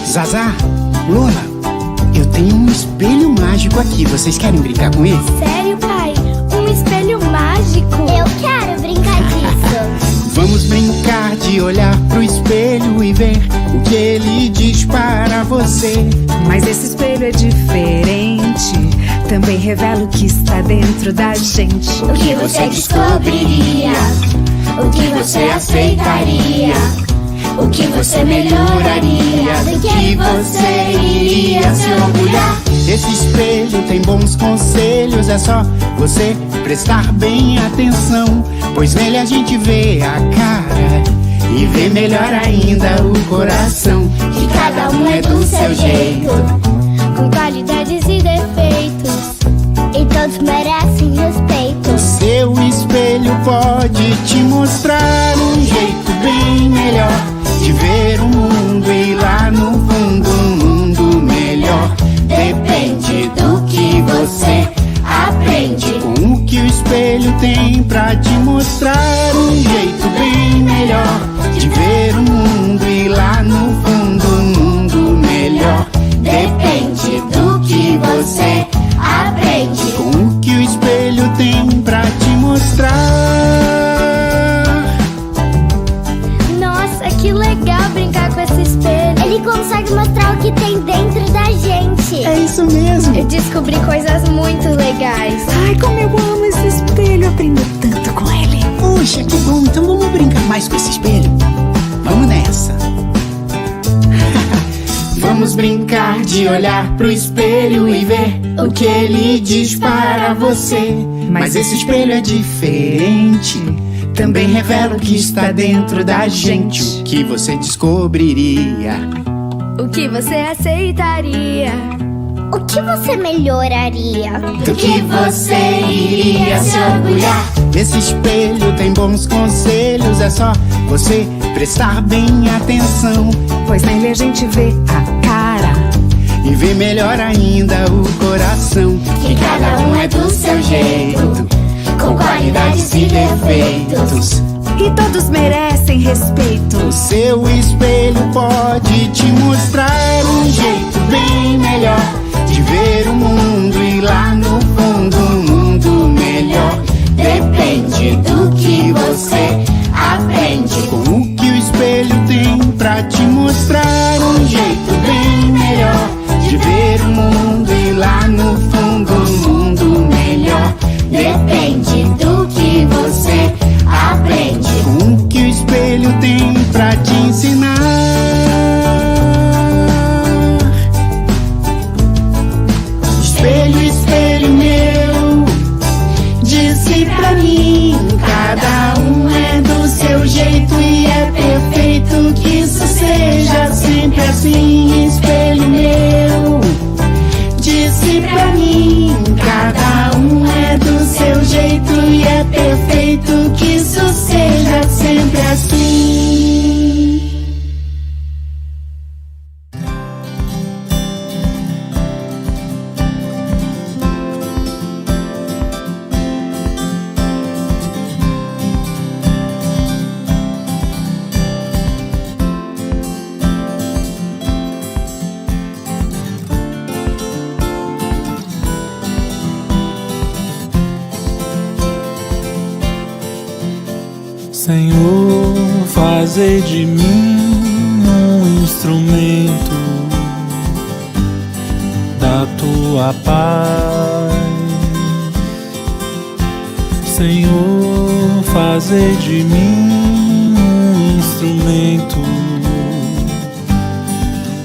Zazá, Lola, eu tenho um espelho mágico aqui. Vocês querem brincar com ele? Sério, pai? Um espelho mágico? Eu quero brincar disso. Vamos brincar de olhar pro espelho e ver o que ele diz para você. Mas esse espelho é diferente, também revela o que está dentro da gente. O que você descobriria? O que você aceitaria? O que você melhoraria? Do que você iria se orgulhar? Esse espelho tem bons conselhos, é só você prestar bem atenção, pois nele a gente vê a cara e vê melhor ainda o coração. Que cada um é do seu jeito, Com qualidades e defeitos. e todos merecem respeito. Seu espelho pode te mostrar um jeito bem melhor de ver o mundo e lá no fundo um mundo melhor. Depende do que você aprende. Com o que o espelho tem pra te mostrar um jeito bem melhor de ver o mundo e lá no fundo um mundo melhor. Depende do que você aprende. Com o que o espelho tem pra te mostrar. Nossa, que legal brincar com esse espelho. Ele consegue mostrar o que tem dentro da gente. É isso mesmo. Eu descobri coisas muito legais. Ai, como eu amo esse espelho, aprendi tanto com ele. Puxa, que bom. Então vamos brincar mais com esse espelho? Vamos nessa. Vamos brincar de olhar pro espelho e ver o que ele diz para você. Mas esse espelho é diferente, também revela o que está dentro da gente. O que você descobriria? O que você aceitaria? O que você melhoraria? Do que você iria se orgulhar? Esse espelho tem bons conselhos, é só você prestar bem atenção, Pois nele a gente vê a cara e ver melhor ainda o coração. Que cada um é do seu jeito, com qualidades e defeitos. e todos merecem respeito. O seu espelho pode te mostrar um jeito bem melhor de ver o mundo e lá no fundo um mundo melhor. Depende do que você aprende. Com o que o espelho tem pra te mostrar um jeito bem melhor de ver o mundo e lá no fundo um mundo melhor. Depende do que você aprende. Com o que o espelho tem pra te ensinar. Espelho, espelho meu, disse pra mim, cada um é do seu jeito e é perfeito que isso seja sempre assim. Espelho meu, disse pra mim, cada um é do seu jeito e é perfeito que isso seja sempre assim. Senhor, fazei de mim um instrumento da tua paz. Senhor, fazei de mim um instrumento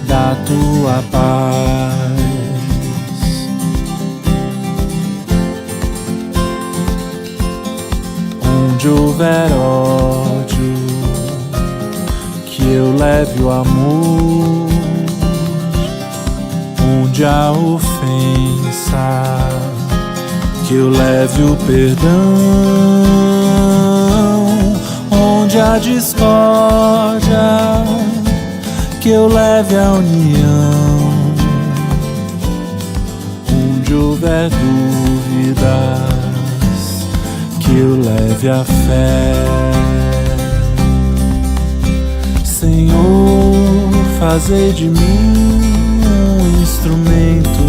da tua paz. Onde houver ódio, que eu leve o amor. Onde há ofensa, que eu leve o perdão. Onde há discórdia, que eu leve a união. Onde houver dúvida, que eu leve a fé. Senhor, fazei de mim um instrumento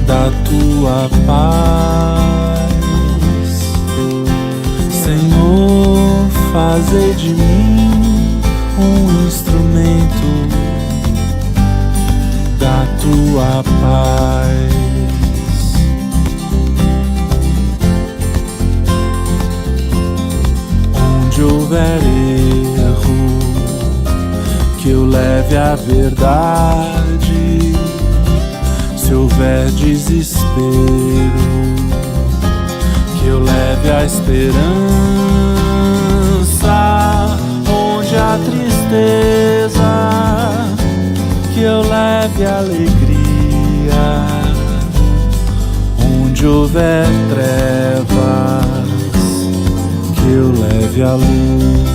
da tua paz. Senhor, fazei de mim um instrumento da tua paz. Onde houver erro, que eu leve a verdade. Se houver desespero, que eu leve a esperança. Onde há tristeza, que eu leve a alegria. Onde houver trevas, que eu leve a luz.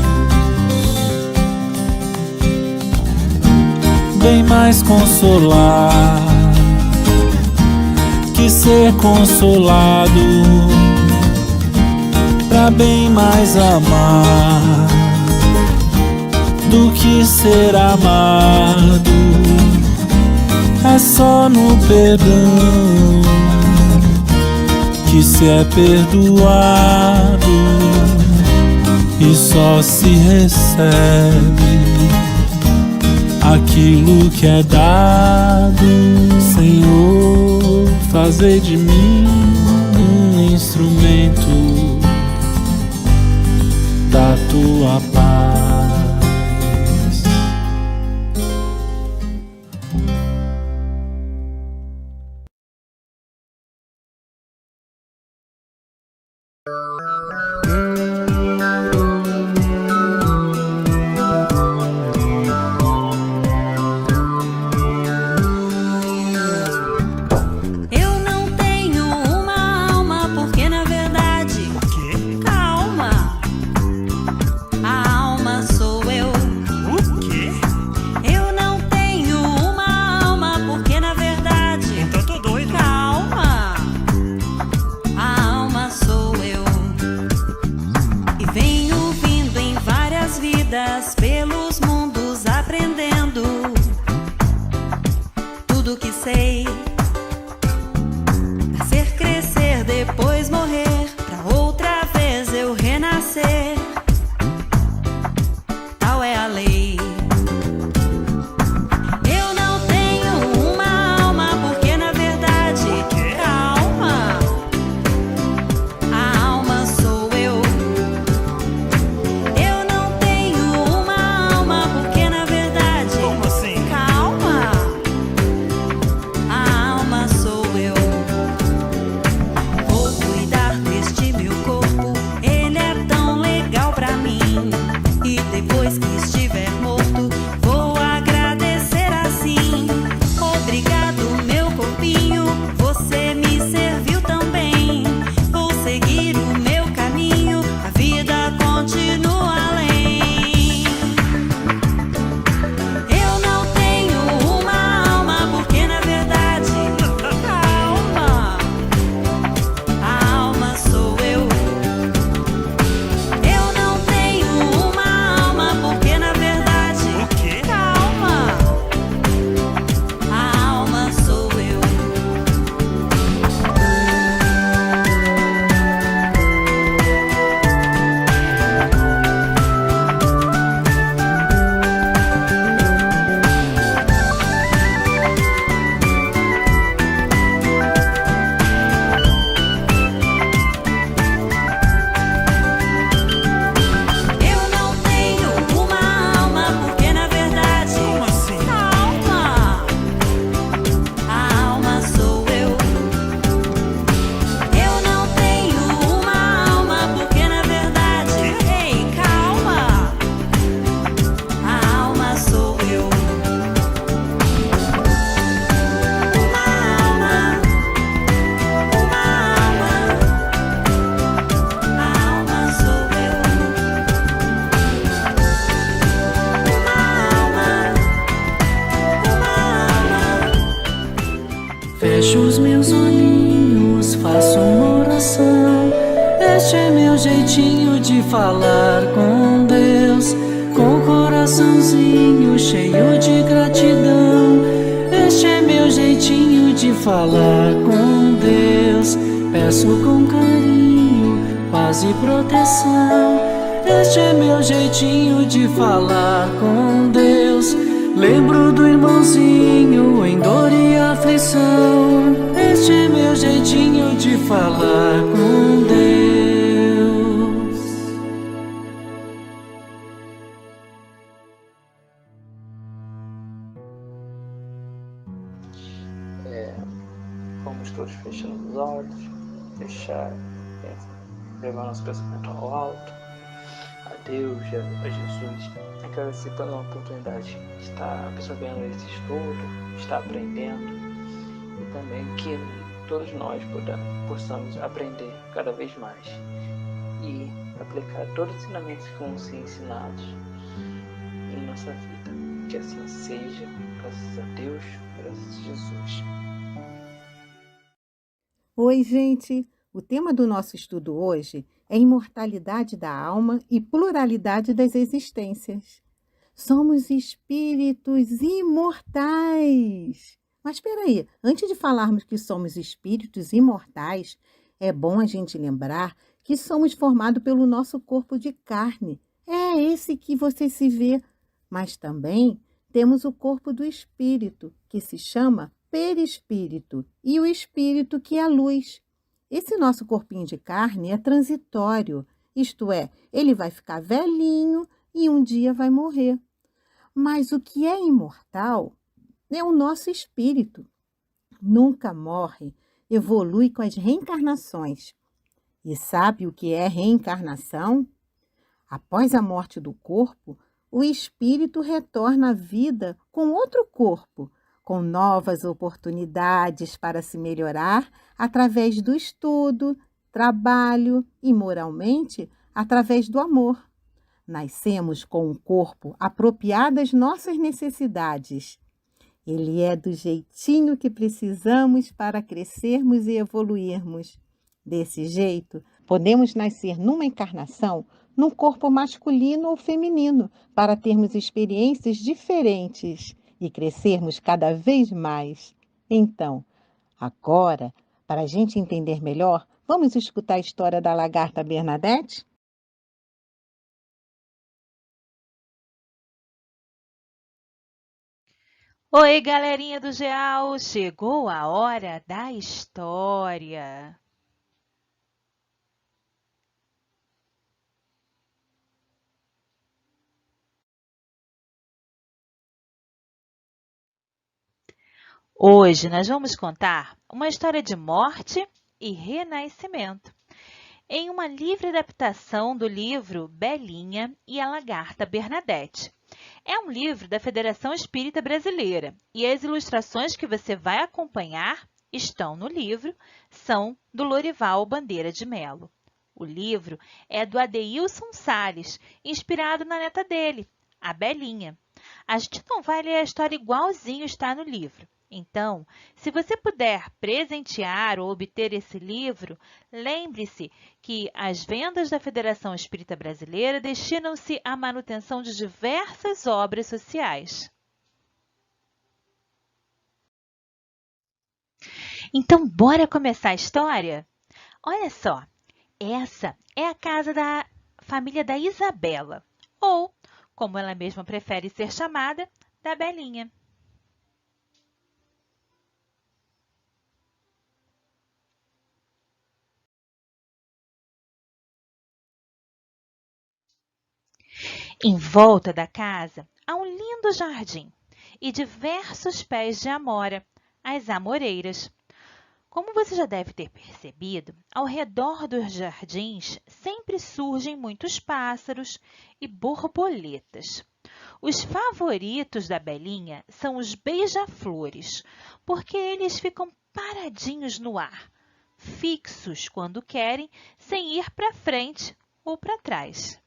Bem mais consolar que ser consolado, pra bem mais amar do que ser amado. É só no perdão que se é perdoado, e só se recebe aquilo que é dado. Senhor, fazei de mim um instrumento da tua paz. Pelos mundos aprendendo tudo que sei, nascer, crescer, depois morrer, pra outra vez eu renascer. Tal é a lei. Eu não tenho uma alma porque na verdade, calma, a alma sou eu. Depois que estiver morto, vou agradecer assim. Obrigado, meu corpinho, você me serviu tão bem. Vou seguir o meu caminho, a vida continua além. Eu não tenho uma alma porque na verdade, calma, a alma sou eu. Eu não tenho uma porque na verdade, calma, a alma sou eu. Eu não tenho uma alma porque na verdade, calma, a alma sou eu. Eu não tenho uma alma porque na verdade, ei, calma, a alma sou eu. Uma alma, a alma sou eu. Fecho os meus olhinhos, faço uma oração. Este é meu jeitinho de falar com Deus, com o coração coraçãozinho cheio de gratidão. Este é meu jeitinho de falar com Deus. Peço com carinho, paz e proteção. Este é meu jeitinho de falar com Deus. Lembro do irmãozinho em dor e aflição. Este é meu jeitinho de falar com Deus. Vamos todos fechando os olhos, levar nosso pensamento ao alto, a Deus, a Jesus, agradecer pela oportunidade de estar absorvendo esse estudo, de estar aprendendo, e também que todos nós possamos aprender cada vez mais e aplicar todos os ensinamentos que vão ser ensinados em nossa vida. Que assim seja, graças a Deus, graças a Jesus. Oi, gente! O tema do nosso estudo hoje é imortalidade da alma e pluralidade das existências. Somos espíritos imortais! Mas espera aí, antes de falarmos que somos espíritos imortais, é bom a gente lembrar que somos formados pelo nosso corpo de carne. É esse que você se vê. Mas também temos o corpo do espírito, que se chama perispírito, e o espírito que é a luz. Esse nosso corpinho de carne é transitório, isto é, ele vai ficar velhinho e um dia vai morrer. Mas o que é imortal é o nosso espírito. Nunca morre, evolui com as reencarnações. E sabe o que é reencarnação? Após a morte do corpo, o espírito retorna à vida com outro corpo, com novas oportunidades para se melhorar através do estudo, trabalho e, moralmente, através do amor. Nascemos com um corpo apropriado às nossas necessidades. Ele é do jeitinho que precisamos para crescermos e evoluirmos. Desse jeito, podemos nascer numa encarnação num corpo masculino ou feminino para termos experiências diferentes e crescermos cada vez mais. Então, agora, para a gente entender melhor, vamos escutar a história da lagarta Bernadette? Oi, galerinha do Geal! Chegou a hora da história. Hoje nós vamos contar uma história de morte e renascimento, em uma livre adaptação do livro Belinha e a Lagarta Bernadette. É um livro da Federação Espírita Brasileira e as ilustrações que você vai acompanhar estão no livro, são do Lorival Bandeira de Melo. O livro é do Adeilson Salles, inspirado na neta dele, a Belinha. A gente não vai ler a história igualzinho está no livro. Então, se você puder presentear ou obter esse livro, lembre-se que as vendas da Federação Espírita Brasileira destinam-se à manutenção de diversas obras sociais. Então, bora começar a história? Olha só, essa é a casa da família da Isabela, ou, como ela mesma prefere ser chamada, da Belinha. Em volta da casa há um lindo jardim e diversos pés de amora, as amoreiras. Como você já deve ter percebido, ao redor dos jardins sempre surgem muitos pássaros e borboletas. Os favoritos da Belinha são os beija-flores, porque eles ficam paradinhos no ar, fixos quando querem, sem ir para frente ou para trás.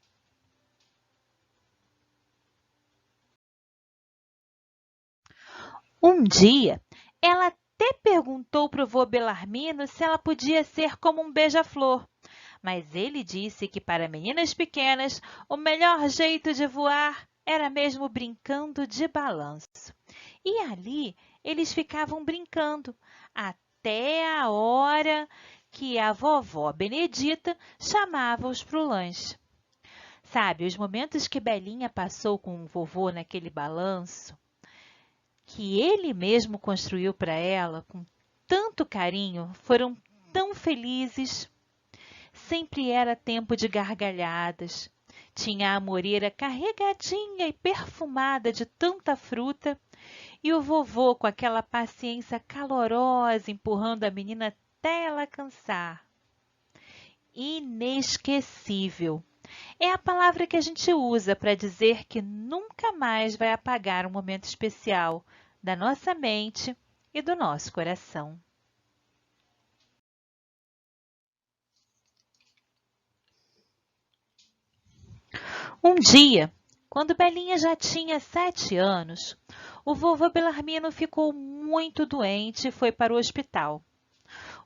Um dia, ela até perguntou para o vô Belarmino se ela podia ser como um beija-flor, mas ele disse que para meninas pequenas o melhor jeito de voar era mesmo brincando de balanço. E ali eles ficavam brincando até a hora que a vovó Benedita chamava-os para o lanche. Sabe, os momentos que Belinha passou com o vovô naquele balanço, que ele mesmo construiu para ela com tanto carinho, foram tão felizes. Sempre era tempo de gargalhadas. Tinha a moreira carregadinha e perfumada de tanta fruta, e o vovô com aquela paciência calorosa empurrando a menina até ela cansar. Inesquecível. É a palavra que a gente usa para dizer que nunca mais vai apagar um momento especial da nossa mente e do nosso coração. Um dia, quando Belinha já tinha 7 anos, o vovô Belarmino ficou muito doente e foi para o hospital.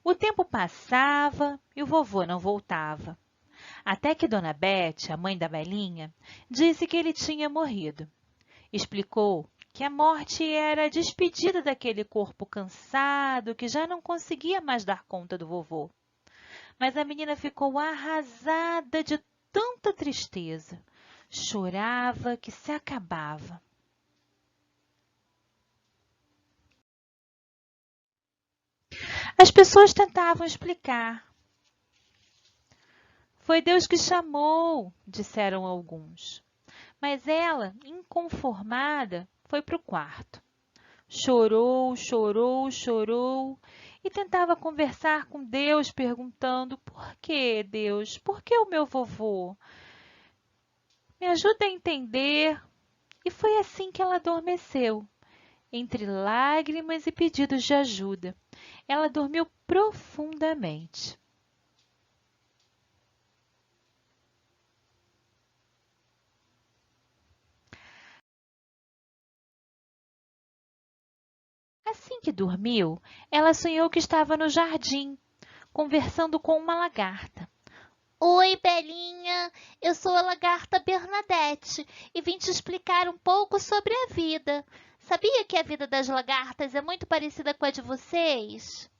O tempo passava e o vovô não voltava. Até que Dona Bete, a mãe da Belinha, disse que ele tinha morrido. Explicou que a morte era a despedida daquele corpo cansado que já não conseguia mais dar conta do vovô. Mas a menina ficou arrasada de tanta tristeza. Chorava que se acabava. As pessoas tentavam explicar. Foi Deus que chamou, disseram alguns. Mas ela, inconformada, foi para o quarto. Chorou, chorou, chorou e tentava conversar com Deus, perguntando: por que, Deus? Por que o meu vovô? Me ajuda a entender. E foi assim que ela adormeceu, entre lágrimas e pedidos de ajuda. Ela dormiu profundamente. Assim que dormiu, ela sonhou que estava no jardim, conversando com uma lagarta. Oi, Belinha, eu sou a lagarta Bernadette e vim te explicar um pouco sobre a vida. Sabia que a vida das lagartas é muito parecida com a de vocês?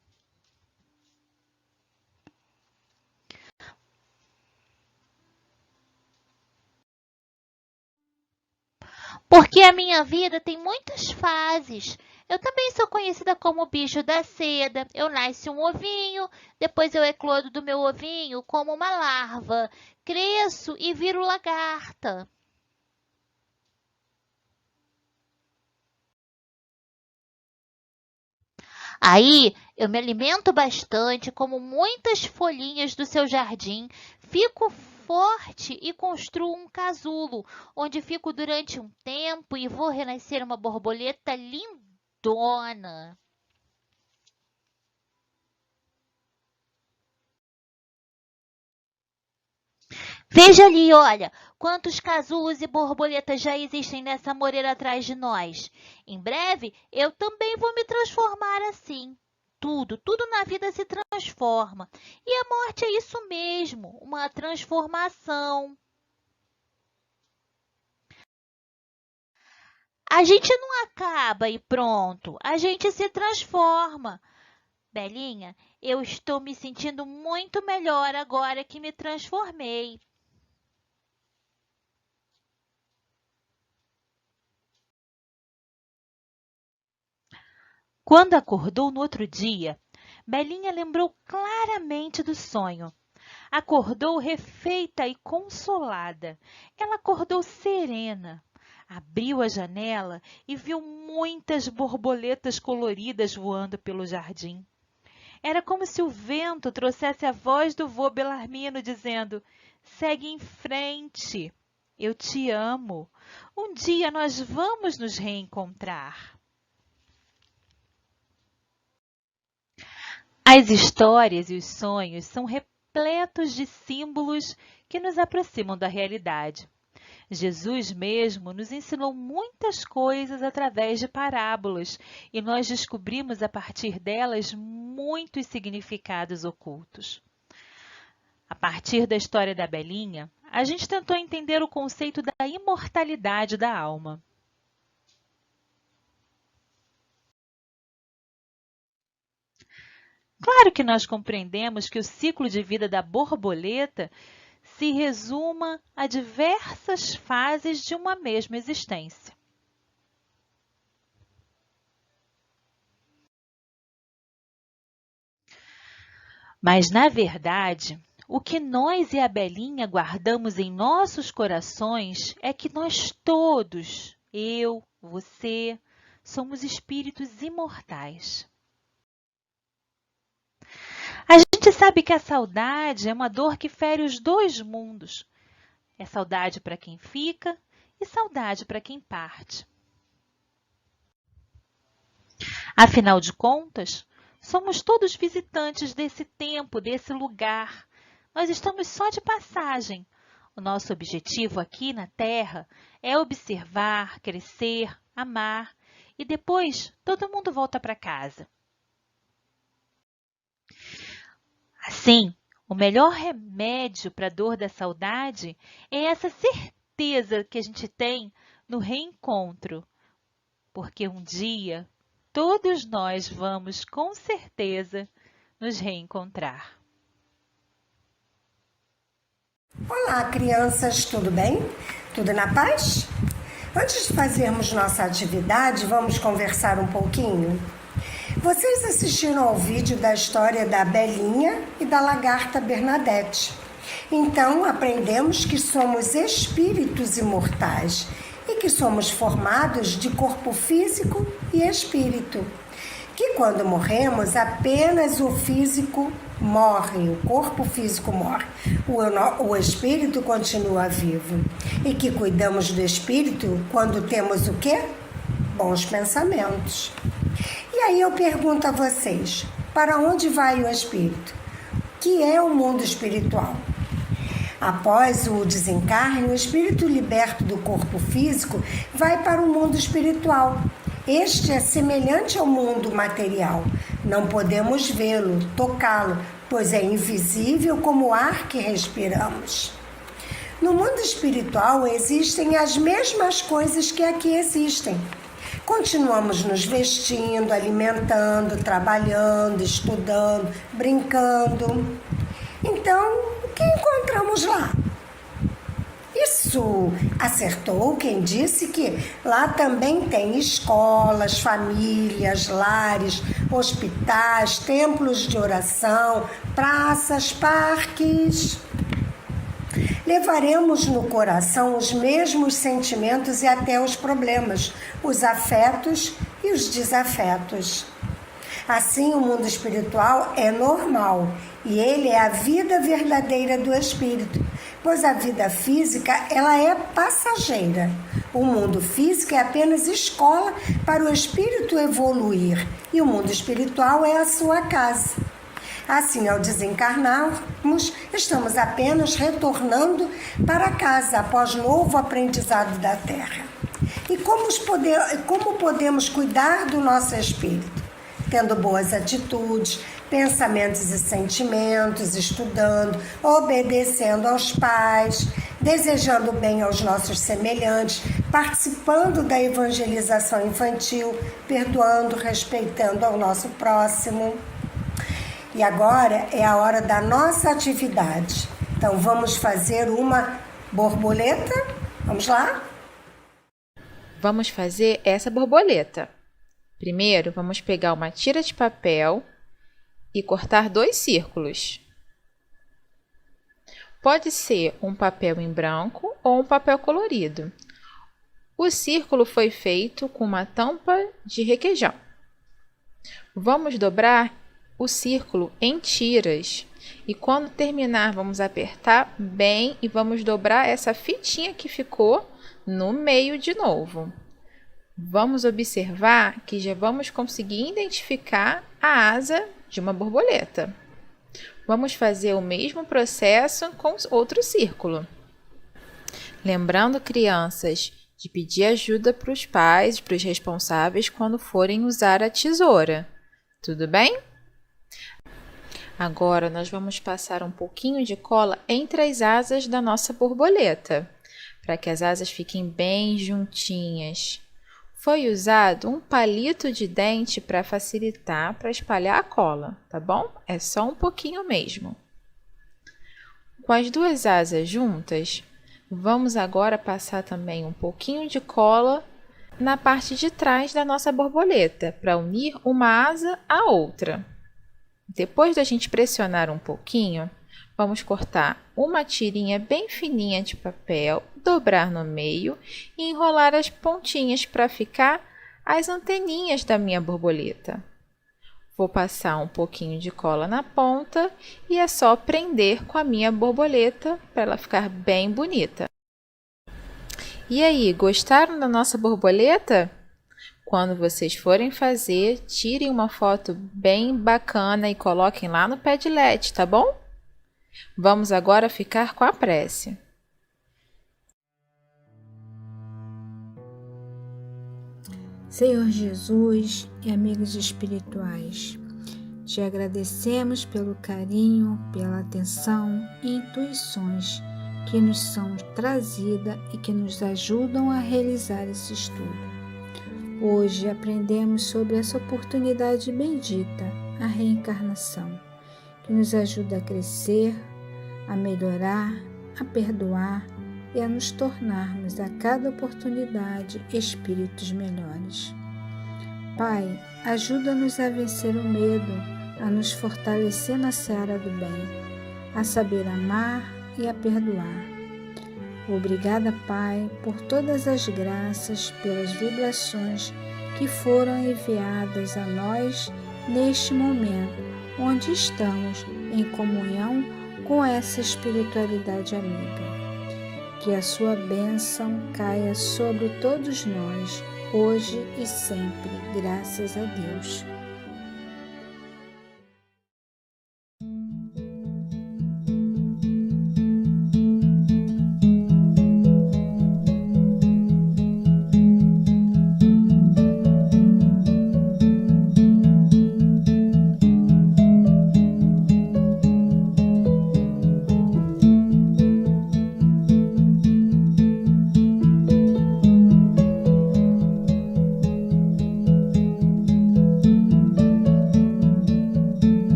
Porque a minha vida tem muitas fases. Eu também sou conhecida como o bicho da seda. Eu nasço um ovinho, depois eu eclodo do meu ovinho como uma larva. Cresço e viro lagarta. Aí eu me alimento bastante, como muitas folhinhas do seu jardim, fico forte e construo um casulo, onde fico durante um tempo e vou renascer uma borboleta lindona. Veja ali, olha, quantos casulos e borboletas já existem nessa moreira atrás de nós. Em breve, eu também vou me transformar assim. Tudo na vida se transforma. E a morte é isso mesmo, uma transformação. A gente não acaba e pronto, a gente se transforma. Belinha, eu estou me sentindo muito melhor agora que me transformei. Quando acordou no outro dia, Belinha lembrou claramente do sonho. Acordou refeita e consolada. Ela acordou serena. Abriu a janela e viu muitas borboletas coloridas voando pelo jardim. Era como se o vento trouxesse a voz do vô Belarmino dizendo: segue em frente, eu te amo. Um dia nós vamos nos reencontrar. As histórias e os sonhos são repletos de símbolos que nos aproximam da realidade. Jesus mesmo nos ensinou muitas coisas através de parábolas e nós descobrimos a partir delas muitos significados ocultos. A partir da história da Belinha, a gente tentou entender o conceito da imortalidade da alma. Claro que nós compreendemos que o ciclo de vida da borboleta se resuma a diversas fases de uma mesma existência. Mas, na verdade, o que nós e a Belinha guardamos em nossos corações é que nós todos, eu, você, somos espíritos imortais. A gente sabe que a saudade é uma dor que fere os dois mundos. É saudade para quem fica e saudade para quem parte. Afinal de contas, somos todos visitantes desse tempo, desse lugar. Nós estamos só de passagem. O nosso objetivo aqui na Terra é observar, crescer, amar e depois todo mundo volta para casa. Assim, o melhor remédio para a dor da saudade é essa certeza que a gente tem no reencontro, porque um dia todos nós vamos com certeza nos reencontrar. Olá, crianças, tudo bem? Tudo na paz? Antes de fazermos nossa atividade, vamos conversar um pouquinho? Vocês assistiram ao vídeo da história da Belinha e da lagarta Bernadette. Então, aprendemos que somos espíritos imortais e que somos formados de corpo físico e espírito. Que quando morremos, apenas o físico morre, o corpo físico morre. O espírito continua vivo. E que cuidamos do espírito quando temos o quê? Bons pensamentos. E aí eu pergunto a vocês, para onde vai o espírito? O que é o mundo espiritual? Após o desencarne, o espírito liberto do corpo físico vai para o mundo espiritual. Este é semelhante ao mundo material. Não podemos vê-lo, tocá-lo, pois é invisível como o ar que respiramos. No mundo espiritual existem as mesmas coisas que aqui existem. Continuamos nos vestindo, alimentando, trabalhando, estudando, brincando. Então, o que encontramos lá? Isso acertou quem disse que lá também tem escolas, famílias, lares, hospitais, templos de oração, praças, parques. Levaremos no coração os mesmos sentimentos e até os problemas, os afetos e os desafetos. Assim, o mundo espiritual é normal e ele é a vida verdadeira do espírito, pois a vida física ela é passageira. O mundo físico é apenas escola para o espírito evoluir e o mundo espiritual é a sua casa. Assim, ao desencarnarmos, estamos apenas retornando para casa após novo aprendizado da Terra. E como podemos cuidar do nosso espírito? Tendo boas atitudes, pensamentos e sentimentos, estudando, obedecendo aos pais, desejando bem aos nossos semelhantes, participando da evangelização infantil, perdoando, respeitando ao nosso próximo. E agora é a hora da nossa atividade. Então vamos fazer uma borboleta? Vamos lá? Vamos fazer essa borboleta. Primeiro, vamos pegar uma tira de papel e cortar 2 círculos. Pode ser um papel em branco ou um papel colorido. O círculo foi feito com uma tampa de requeijão. Vamos dobrar o círculo em tiras e quando terminar vamos apertar bem e vamos dobrar essa fitinha que ficou no meio de novo. Vamos observar que já vamos conseguir identificar a asa de uma borboleta. Vamos fazer o mesmo processo com outro círculo. Lembrando, crianças, de pedir ajuda para os pais, para os responsáveis, quando forem usar a tesoura. Tudo bem? Agora, nós vamos passar um pouquinho de cola entre as asas da nossa borboleta, para que as asas fiquem bem juntinhas. Foi usado um palito de dente para facilitar, para espalhar a cola, tá bom? É só um pouquinho mesmo. Com as duas asas juntas, vamos agora passar também um pouquinho de cola na parte de trás da nossa borboleta, para unir uma asa à outra. Depois da gente pressionar um pouquinho, vamos cortar uma tirinha bem fininha de papel, dobrar no meio e enrolar as pontinhas para ficar as anteninhas da minha borboleta. Vou passar um pouquinho de cola na ponta e é só prender com a minha borboleta para ela ficar bem bonita. E aí, gostaram da nossa borboleta? Quando vocês forem fazer, tirem uma foto bem bacana e coloquem lá no Padlet, tá bom? Vamos agora ficar com a prece. Senhor Jesus e amigos espirituais, te agradecemos pelo carinho, pela atenção e intuições que nos são trazidas e que nos ajudam a realizar esse estudo. Hoje aprendemos sobre essa oportunidade bendita, a reencarnação, que nos ajuda a crescer, a melhorar, a perdoar e a nos tornarmos a cada oportunidade espíritos melhores. Pai, ajuda-nos a vencer o medo, a nos fortalecer na seara do bem, a saber amar e a perdoar. Obrigada, Pai, por todas as graças, pelas vibrações que foram enviadas a nós neste momento, onde estamos em comunhão com essa espiritualidade amiga. Que a sua bênção caia sobre todos nós, hoje e sempre, graças a Deus.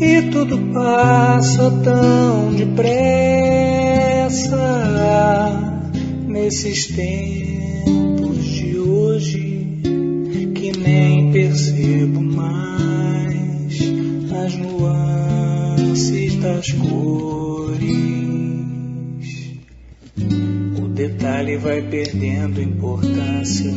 E tudo passa tão depressa nesses tempos de hoje que nem percebo mais as nuances das cores. O detalhe vai perdendo importância,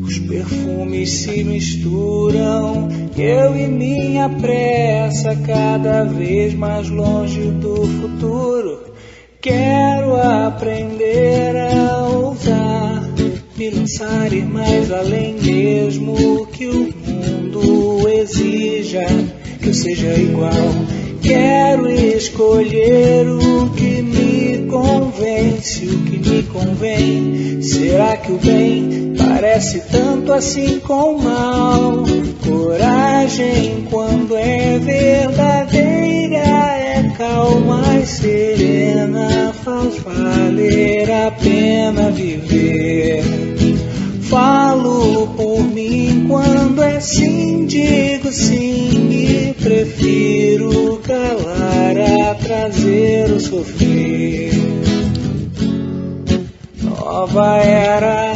os perfumes se misturam, eu e minha pressa cada vez mais longe do futuro. Quero aprender a ousar, me lançar e ir mais além, mesmo que o mundo exija que eu seja igual. Quero escolher o que me convence, o que me convém. Será que o bem parece tanto assim com o mal? Coragem, quando é verdadeira, é calma e serena, faz valer a pena viver. Falo por mim, quando é sim, digo sim, e prefiro calar a trazer o sofrer. Nova era,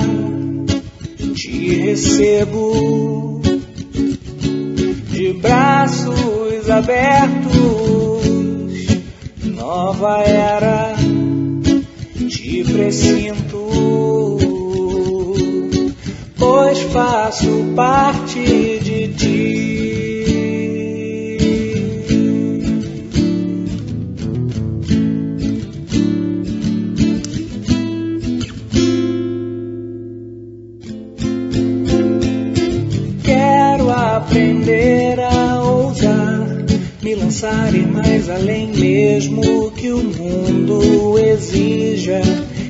te recebo de braços abertos. Nova era, te presinto, pois faço parte de ti. Quero aprender a ousar, me lançar e ir mais além, mesmo que o mundo exija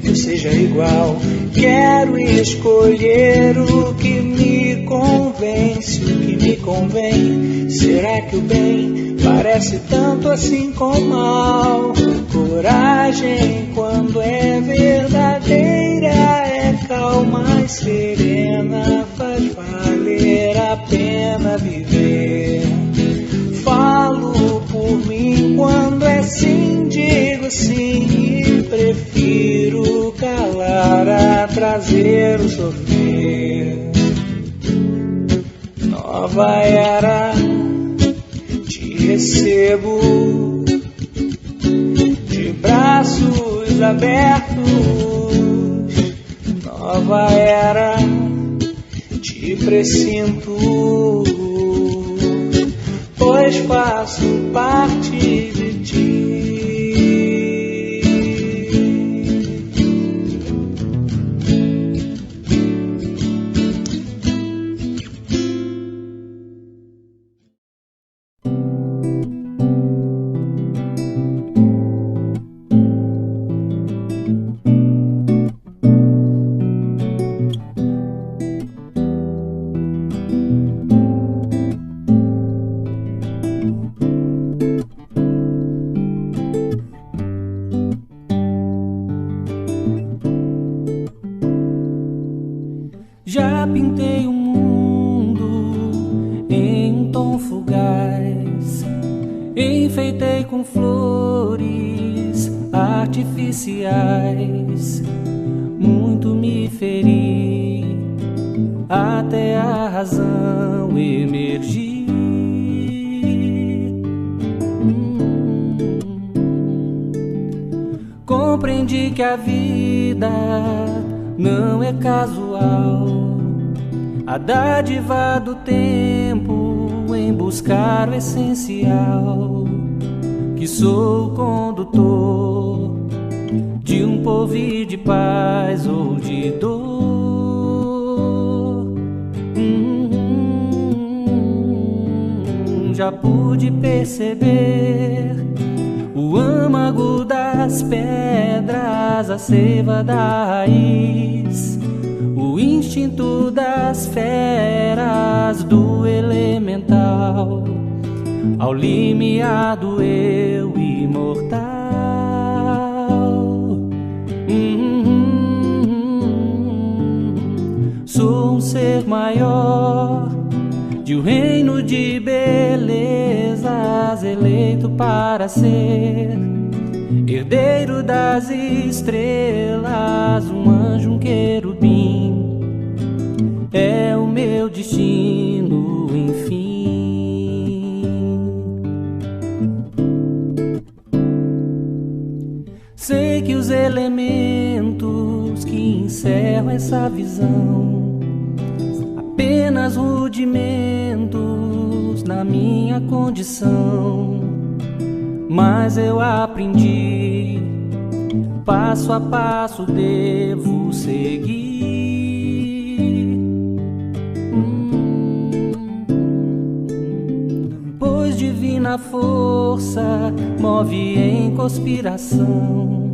que eu seja igual. Quero escolher o que me convence, o que me convém. Será que o bem parece tanto assim com o mal? Coragem, quando é verdadeira, é calma e serena, faz valer a pena viver. Falo por mim, quando é sim, digo sim, e prefiro calar a trazer o sofrer. Nova era, te recebo de braços abertos. Nova era, te presinto, pois faço parte de ti. Já pintei o mundo em um tom fugaz, enfeitei com flores artificiais. Muito me feri até a razão emergir. Compreendi que a vida não é casual, a dádiva do tempo em buscar o essencial. Que sou condutor de um povio de paz ou de dor. Já pude perceber o âmago das pedras, a seiva da raiz, o instinto das feras do elemental, ao limiar do eu imortal. Sou um ser maior de um reino de belezas, eleito para ser herdeiro das estrelas, um anjo, um querubim. É o meu destino, enfim. Sei que os elementos que encerram essa visão rudimentos na minha condição, mas eu aprendi, passo a passo devo seguir. Pois divina força move em conspiração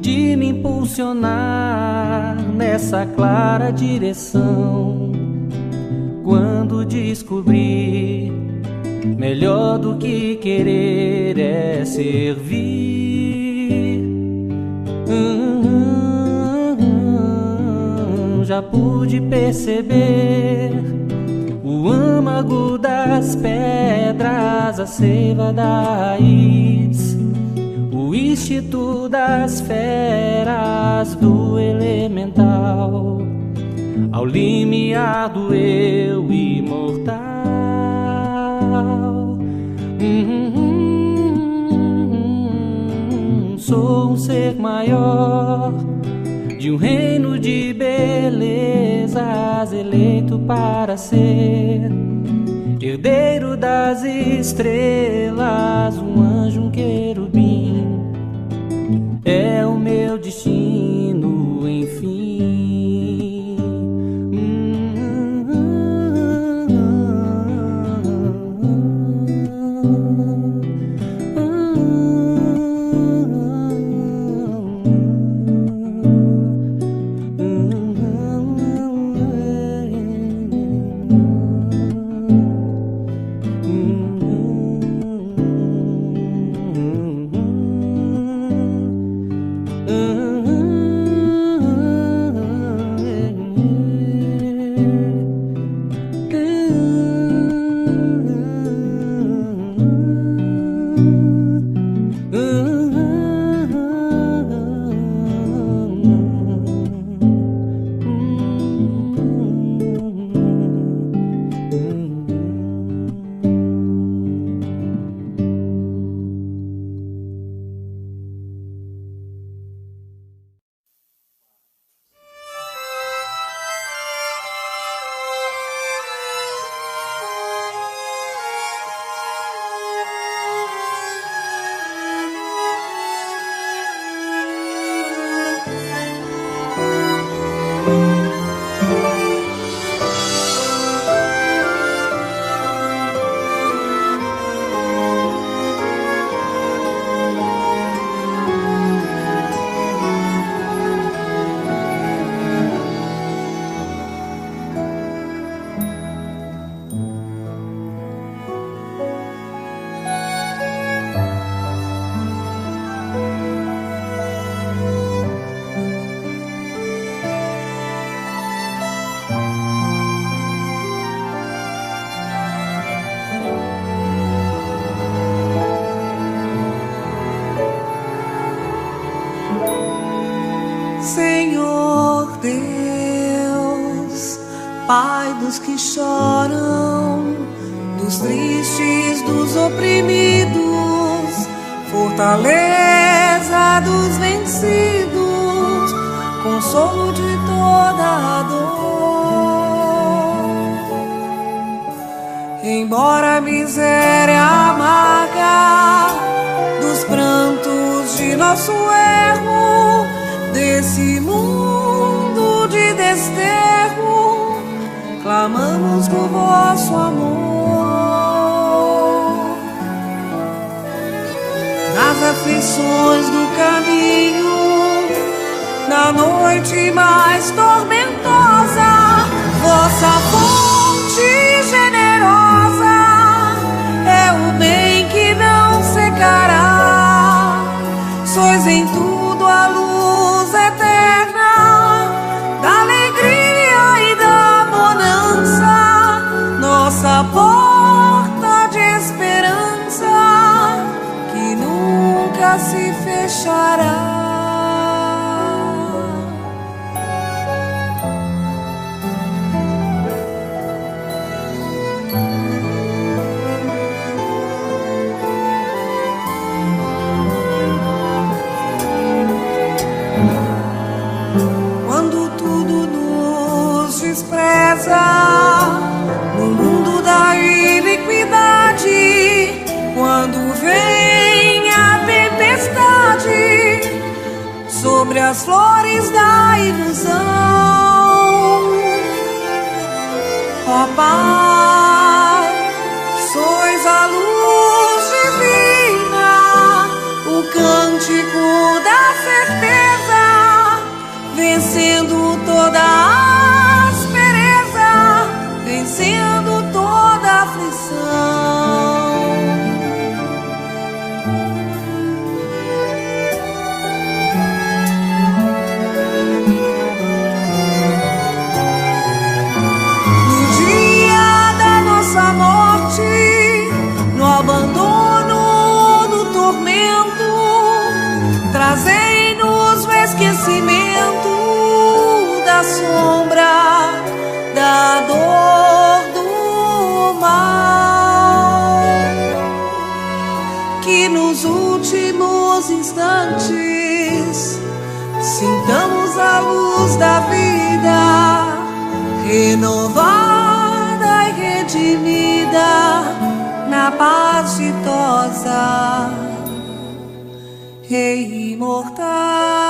de me impulsionar nessa clara direção. Quando descobri, melhor do que querer é servir. Já pude perceber o âmago das pedras, a seiva da raiz, o instinto das feras do elemental, ao limiar do eu imortal. Sou um ser maior de um reino de belezas, eleito para ser herdeiro das estrelas, um anjo, um querubim. É o meu destino, enfim. Senhor Deus, Pai dos que choram, dos tristes, dos oprimidos, fortaleza dos vencidos, consolo de toda a dor. Embora a miséria amarga dos prantos de nosso erro, desse mundo de desterro, clamamos por vosso amor. Nas aflições do caminho, na noite mais tormentosa, vossa fonte generosa é o bem que não secará. Sois em tudo a luz eterna da alegria e da bonança, nossa porta de esperança que nunca se fechará. as flores da ilusão. Ó Pai, sois a luz divina, o cântico da certeza, vencendo toda a aspereza, vencendo toda a aflição. A morte, no abandono, no tormento, trazei-nos o esquecimento da sombra, da dor, do mal. Que nos últimos instantes sintamos a luz da vida renovada e redimida na paz ditosa e imortal.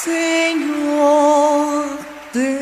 Senhor Deus.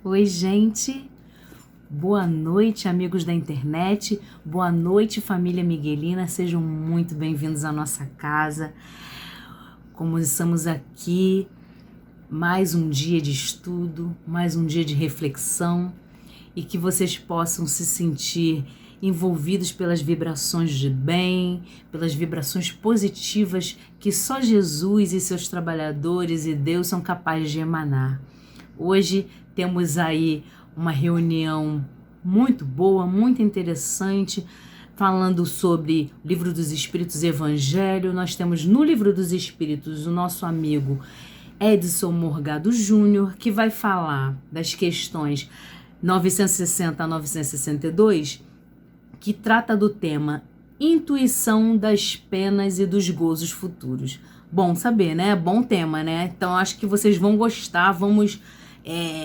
Oi, gente. Boa noite, amigos da internet. Boa noite, família Miguelina. Sejam muito bem-vindos à nossa casa. Como estamos aqui, mais um dia de estudo, mais um dia de reflexão, e que vocês possam se sentir envolvidos pelas vibrações de bem, pelas vibrações positivas que só Jesus e seus trabalhadores e Deus são capazes de emanar. Hoje temos aí uma reunião muito boa, muito interessante, falando sobre o Livro dos Espíritos Evangelho. Nós temos no Livro dos Espíritos o nosso amigo Edson Morgado Júnior, que vai falar das questões 960 a 962, que trata do tema intuição das penas e dos gozos futuros. Bom saber, né? Bom tema, né? Então acho que vocês vão gostar, vamos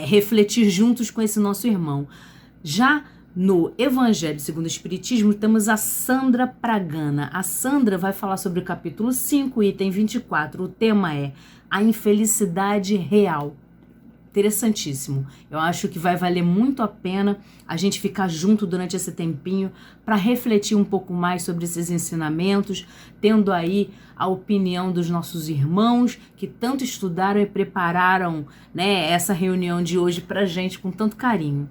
refletir juntos com esse nosso irmão. Já no Evangelho segundo o Espiritismo, temos a Sandra Pragana. A Sandra vai falar sobre o capítulo 5, item 24. O tema é a infelicidade real. Interessantíssimo. Eu acho que vai valer muito a pena a gente ficar junto durante esse tempinho para refletir um pouco mais sobre esses ensinamentos, tendo aí a opinião dos nossos irmãos que tanto estudaram e prepararam, né, essa reunião de hoje para a gente com tanto carinho.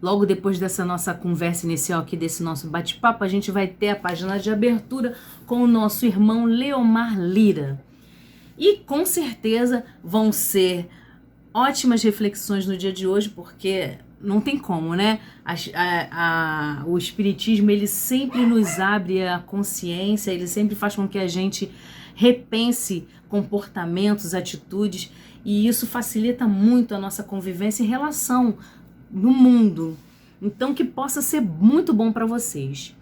Logo depois dessa nossa conversa inicial aqui, desse nosso bate-papo, a gente vai ter a página de abertura com o nosso irmão Leomar Lira. E com certeza vão ser ótimas reflexões no dia de hoje, porque não tem como, né? O Espiritismo, ele sempre nos abre a consciência, ele sempre faz com que a gente repense comportamentos, atitudes, e isso facilita muito a nossa convivência e relação no mundo. Então, que possa ser muito bom para vocês.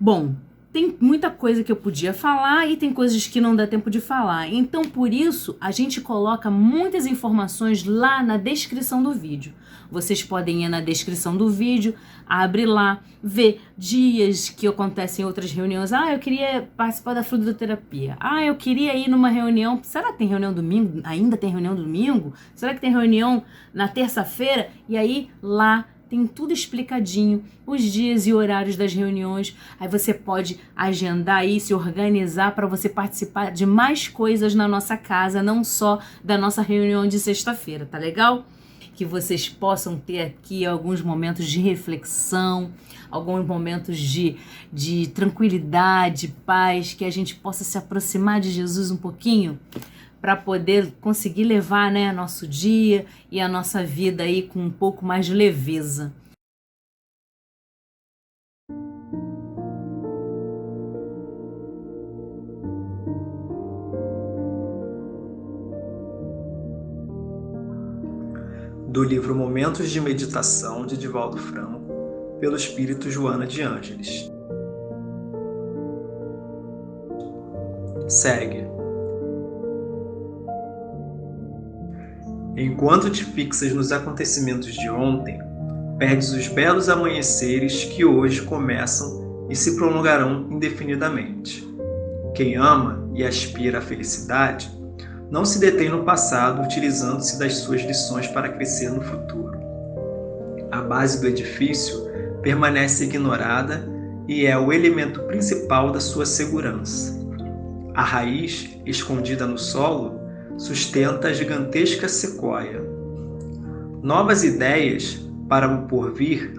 Bom, tem muita coisa que eu podia falar e tem coisas que não dá tempo de falar. Então, por isso, a gente coloca muitas informações lá na descrição do vídeo. Vocês podem ir na descrição do vídeo, abre lá, ver dias que acontecem em outras reuniões. Ah, eu queria participar da fluidoterapia. Ah, eu queria ir numa reunião. Será que tem reunião domingo? Ainda tem reunião domingo? Será que tem reunião na terça-feira? E aí, lá tem tudo explicadinho, os dias e horários das reuniões. Aí você pode agendar aí, se organizar para você participar de mais coisas na nossa casa, não só da nossa reunião de sexta-feira, tá legal? Que vocês possam ter aqui alguns momentos de reflexão, alguns momentos de tranquilidade, paz, que a gente possa se aproximar de Jesus um pouquinho, para poder conseguir levar, né, nosso dia e a nossa vida aí com um pouco mais de leveza. Do livro Momentos de Meditação, de Divaldo Franco, pelo Espírito Joana de Ângeles. Segue. Enquanto te fixas nos acontecimentos de ontem, perdes os belos amanheceres que hoje começam e se prolongarão indefinidamente. Quem ama e aspira à felicidade não se detém no passado, utilizando-se das suas lições para crescer no futuro. A base do edifício permanece ignorada e é o elemento principal da sua segurança. A raiz, escondida no solo, sustenta a gigantesca sequoia. Novas ideias para o porvir,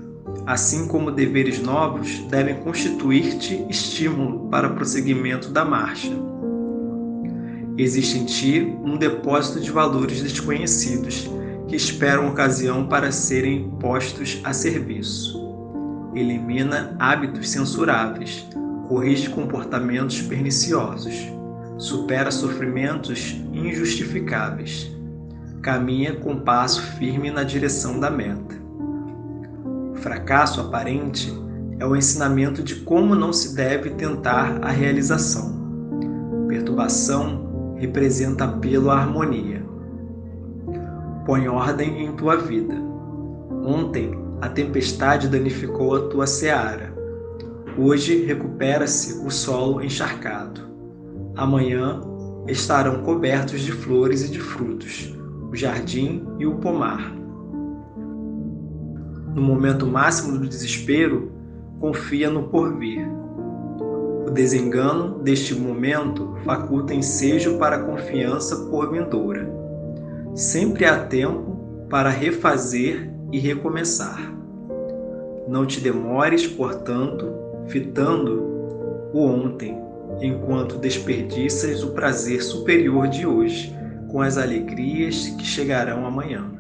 assim como deveres novos, devem constituir-te estímulo para o prosseguimento da marcha. Existe em ti um depósito de valores desconhecidos que esperam ocasião para serem postos a serviço. Elimina hábitos censuráveis, corrige comportamentos perniciosos, supera sofrimentos injustificáveis, caminha com passo firme na direção da meta. O fracasso aparente é o ensinamento de como não se deve tentar a realização. Perturbação representa apelo à harmonia. Põe ordem em tua vida. Ontem, a tempestade danificou a tua seara. Hoje, recupera-se o solo encharcado. Amanhã, estarão cobertos de flores e de frutos, o jardim e o pomar. No momento máximo do desespero, confia no porvir. O desengano deste momento faculta ensejo para a confiança por vindoura. Sempre há tempo para refazer e recomeçar. Não te demores, portanto, fitando o ontem, enquanto desperdiças o prazer superior de hoje, com as alegrias que chegarão amanhã.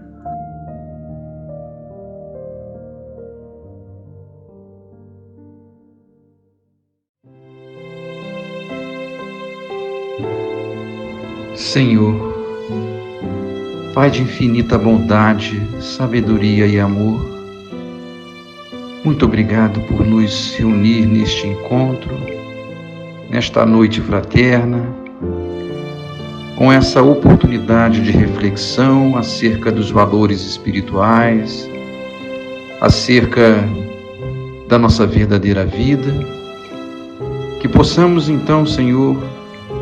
Senhor, Pai de infinita bondade, sabedoria e amor, muito obrigado por nos reunir neste encontro, nesta noite fraterna, com essa oportunidade de reflexão acerca dos valores espirituais, acerca da nossa verdadeira vida, que possamos então, Senhor,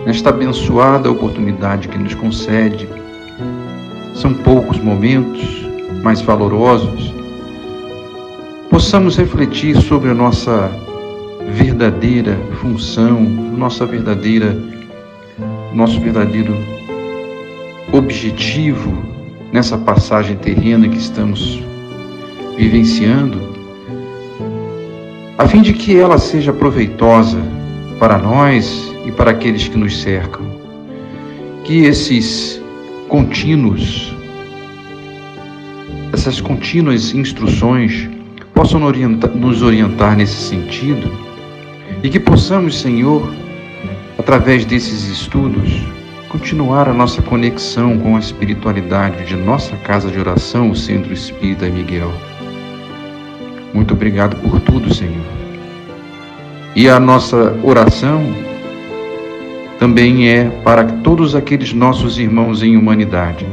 nesta abençoada oportunidade que nos concede, são poucos momentos mais valorosos, possamos refletir sobre a nossa verdadeira função, nosso verdadeiro objetivo nessa passagem terrena que estamos vivenciando, a fim de que ela seja proveitosa para nós e para aqueles que nos cercam. Que essas contínuas instruções possam nos orientar nesse sentido e que possamos, Senhor, através desses estudos, continuar a nossa conexão com a espiritualidade de nossa casa de oração, o Centro Espírita Miguel. Muito obrigado por tudo, Senhor. E a nossa oração também é para todos aqueles nossos irmãos em humanidade,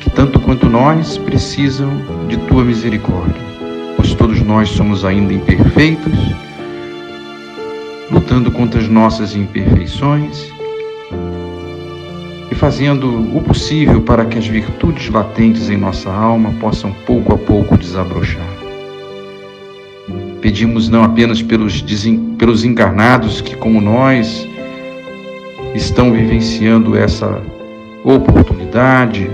que tanto quanto nós precisam de Tua misericórdia, pois todos nós somos ainda imperfeitos, lutando contra as nossas imperfeições e fazendo o possível para que as virtudes latentes em nossa alma possam pouco a pouco desabrochar. Pedimos não apenas pelos encarnados que, como nós, estão vivenciando essa oportunidade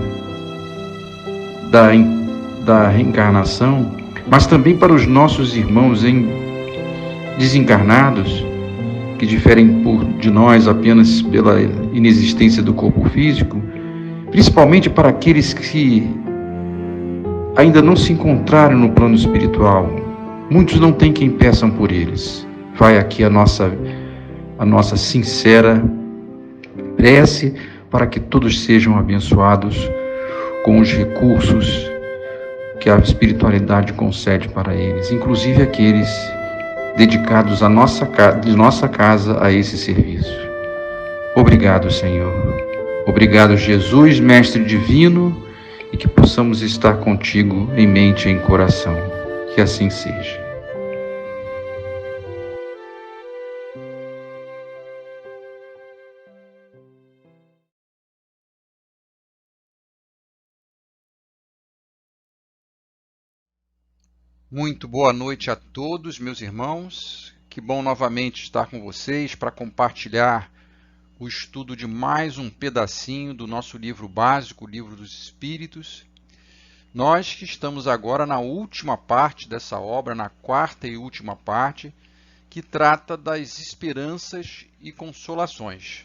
da reencarnação, mas também para os nossos irmãos desencarnados, que diferem de nós apenas pela inexistência do corpo físico, principalmente para aqueles que ainda não se encontraram no plano espiritual. Muitos não têm quem peçam por eles. Vai aqui a nossa sincera prece para que todos sejam abençoados com os recursos que a espiritualidade concede para eles, inclusive aqueles dedicados de nossa casa a esse serviço. Obrigado, Senhor. Obrigado, Jesus, Mestre Divino, e que possamos estar contigo em mente e em coração. Que assim seja. Muito boa noite a todos, meus irmãos. Que bom novamente estar com vocês para compartilhar o estudo de mais um pedacinho do nosso livro básico, o Livro dos Espíritos. Nós que estamos agora na última parte dessa obra, na quarta e última parte, que trata das esperanças e consolações.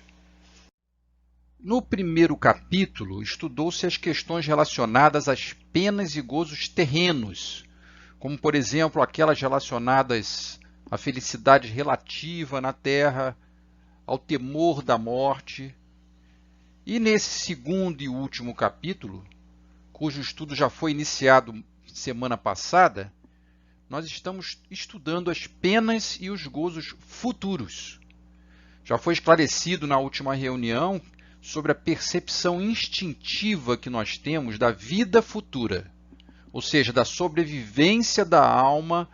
No primeiro capítulo, estudou-se as questões relacionadas às penas e gozos terrenos, como, por exemplo, aquelas relacionadas à felicidade relativa na terra, ao temor da morte. E nesse segundo e último capítulo, cujo estudo já foi iniciado semana passada, nós estamos estudando as penas e os gozos futuros. Já foi esclarecido na última reunião sobre a percepção instintiva que nós temos da vida futura, ou seja, da sobrevivência da alma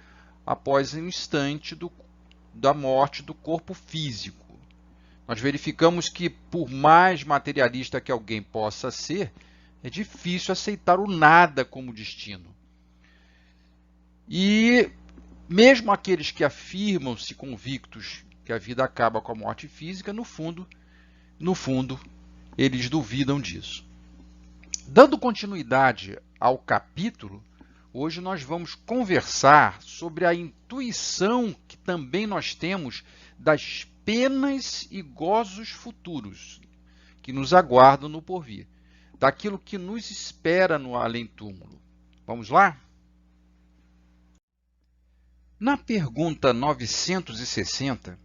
após um instante da morte do corpo físico. Nós verificamos que, por mais materialista que alguém possa ser, é difícil aceitar o nada como destino. E mesmo aqueles que afirmam-se convictos que a vida acaba com a morte física, no fundo, eles duvidam disso. Dando continuidade ao capítulo, hoje nós vamos conversar sobre a intuição que também nós temos das penas e gozos futuros que nos aguardam no porvir, daquilo que nos espera no além-túmulo. Vamos lá? Na pergunta 960,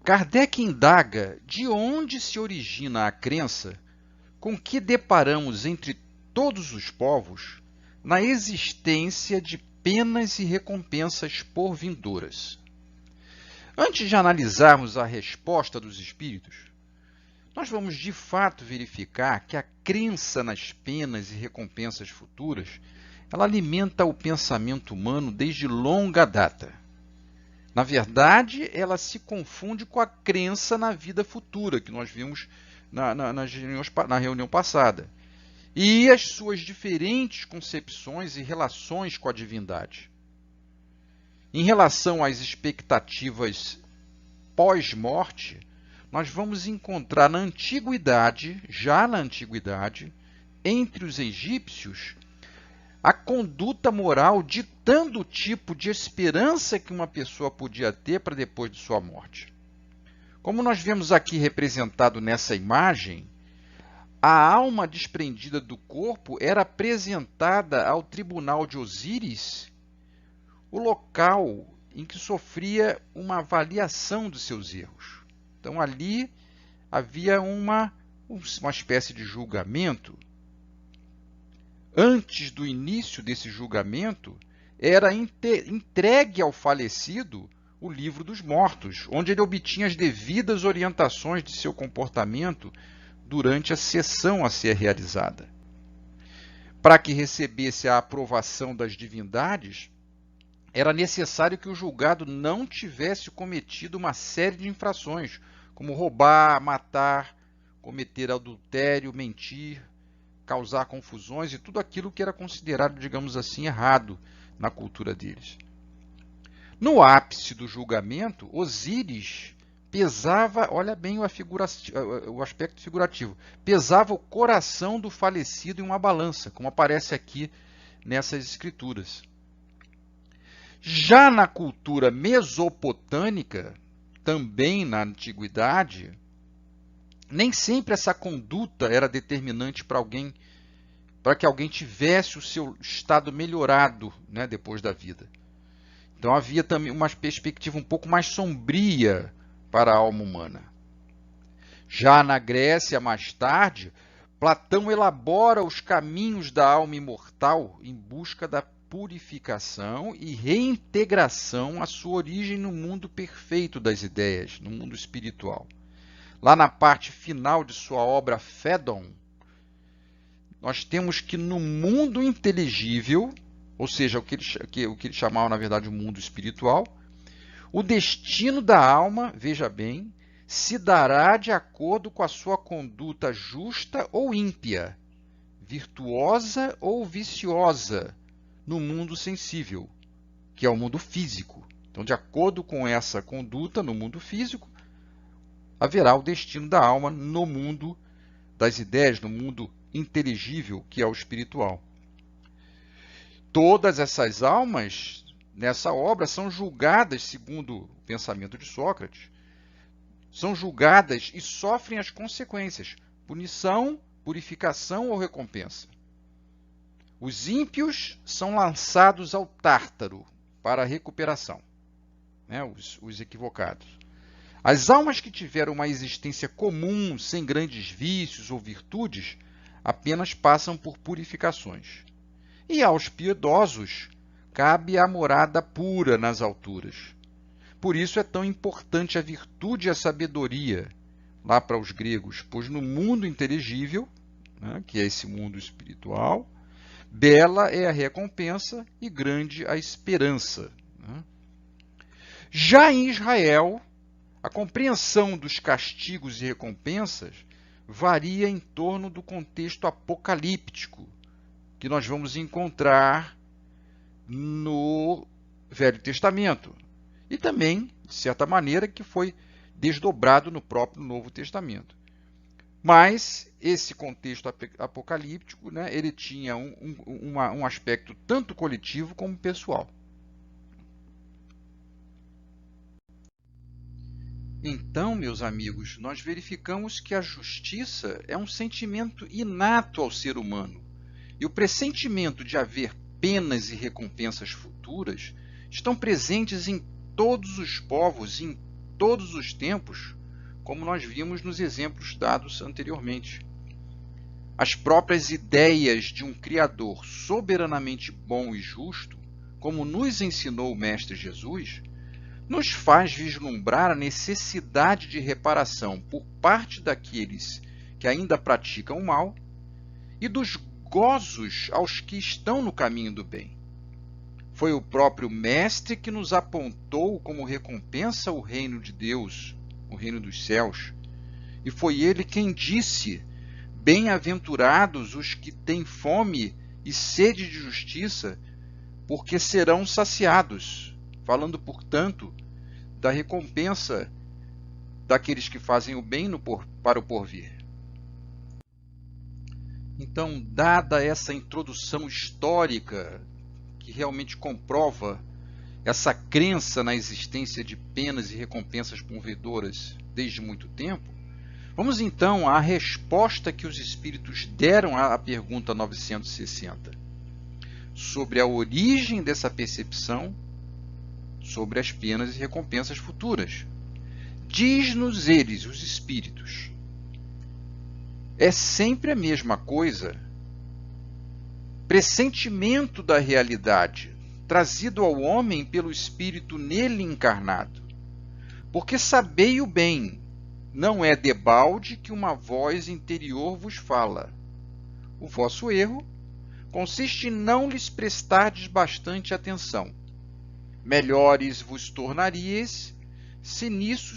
Kardec indaga de onde se origina a crença com que deparamos entre todos os povos na existência de penas e recompensas por vindouras. Antes de analisarmos a resposta dos espíritos, nós vamos de fato verificar que a crença nas penas e recompensas futuras, ela alimenta o pensamento humano desde longa data. Na verdade, ela se confunde com a crença na vida futura, que nós vimos na reunião passada, e as suas diferentes concepções e relações com a divindade. Em relação às expectativas pós-morte, nós vamos encontrar já na antiguidade, entre os egípcios, a conduta moral ditando o tipo de esperança que uma pessoa podia ter para depois de sua morte. Como nós vemos aqui representado nessa imagem, a alma desprendida do corpo era apresentada ao tribunal de Osíris, o local em que sofria uma avaliação dos seus erros. Então ali havia uma espécie de julgamento. Antes do início desse julgamento, era entregue ao falecido o livro dos mortos, onde ele obtinha as devidas orientações de seu comportamento durante a sessão a ser realizada. Para que recebesse a aprovação das divindades, era necessário que o julgado não tivesse cometido uma série de infrações, como roubar, matar, cometer adultério, mentir, causar confusões e tudo aquilo que era considerado, digamos assim, errado na cultura deles. No ápice do julgamento, Osíris pesava, olha bem o aspecto figurativo, pesava o coração do falecido em uma balança, como aparece aqui nessas escrituras. Já na cultura mesopotâmica, também na antiguidade, nem sempre essa conduta era determinante para que alguém tivesse o seu estado melhorado, né, depois da vida. Então havia também uma perspectiva um pouco mais sombria para a alma humana. Já na Grécia, mais tarde, Platão elabora os caminhos da alma imortal em busca da purificação e reintegração à sua origem no mundo perfeito das ideias, no mundo espiritual. Lá na parte final de sua obra Fédon, nós temos que no mundo inteligível, ou seja, o que ele chamava na verdade o mundo espiritual, o destino da alma, veja bem, se dará de acordo com a sua conduta justa ou ímpia, virtuosa ou viciosa, no mundo sensível, que é o mundo físico. Então, de acordo com essa conduta no mundo físico, haverá o destino da alma no mundo das ideias, no mundo inteligível, que é o espiritual. Todas essas almas, nessa obra, são julgadas, segundo o pensamento de Sócrates, são julgadas e sofrem as consequências, punição, purificação ou recompensa. Os ímpios são lançados ao Tártaro para a recuperação, né, os equivocados. As almas que tiveram uma existência comum, sem grandes vícios ou virtudes, apenas passam por purificações. E aos piedosos cabe a morada pura nas alturas. Por isso é tão importante a virtude e a sabedoria, lá para os gregos, pois no mundo inteligível, né, que é esse mundo espiritual, bela é a recompensa e grande a esperança, né? Já em Israel, a compreensão dos castigos e recompensas varia em torno do contexto apocalíptico que nós vamos encontrar no Velho Testamento e também, de certa maneira, que foi desdobrado no próprio Novo Testamento. Mas esse contexto apocalíptico, né, ele tinha um aspecto tanto coletivo como pessoal. Então, meus amigos, nós verificamos que a justiça é um sentimento inato ao ser humano. E o pressentimento de haver penas e recompensas futuras estão presentes em todos os povos, em todos os tempos, como nós vimos nos exemplos dados anteriormente. As próprias ideias de um Criador soberanamente bom e justo, como nos ensinou o Mestre Jesus, nos faz vislumbrar a necessidade de reparação por parte daqueles que ainda praticam o mal e dos gozos aos que estão no caminho do bem. Foi o próprio Mestre que nos apontou como recompensa o reino de Deus, o reino dos céus, e foi ele quem disse: bem-aventurados os que têm fome e sede de justiça, porque serão saciados, falando, portanto, da recompensa daqueles que fazem o bem para o porvir. Então, dada essa introdução histórica, que realmente comprova essa crença na existência de penas e recompensas movedoras desde muito tempo, vamos então à resposta que os espíritos deram à pergunta 960, sobre a origem dessa percepção sobre as penas e recompensas futuras. Diz-nos eles, os espíritos, é sempre a mesma coisa. Pressentimento da realidade, trazido ao homem pelo Espírito nele encarnado. Porque sabei o bem, não é debalde que uma voz interior vos fala. O vosso erro consiste em não lhes prestardes bastante atenção. Melhores vos tornaríeis se nisso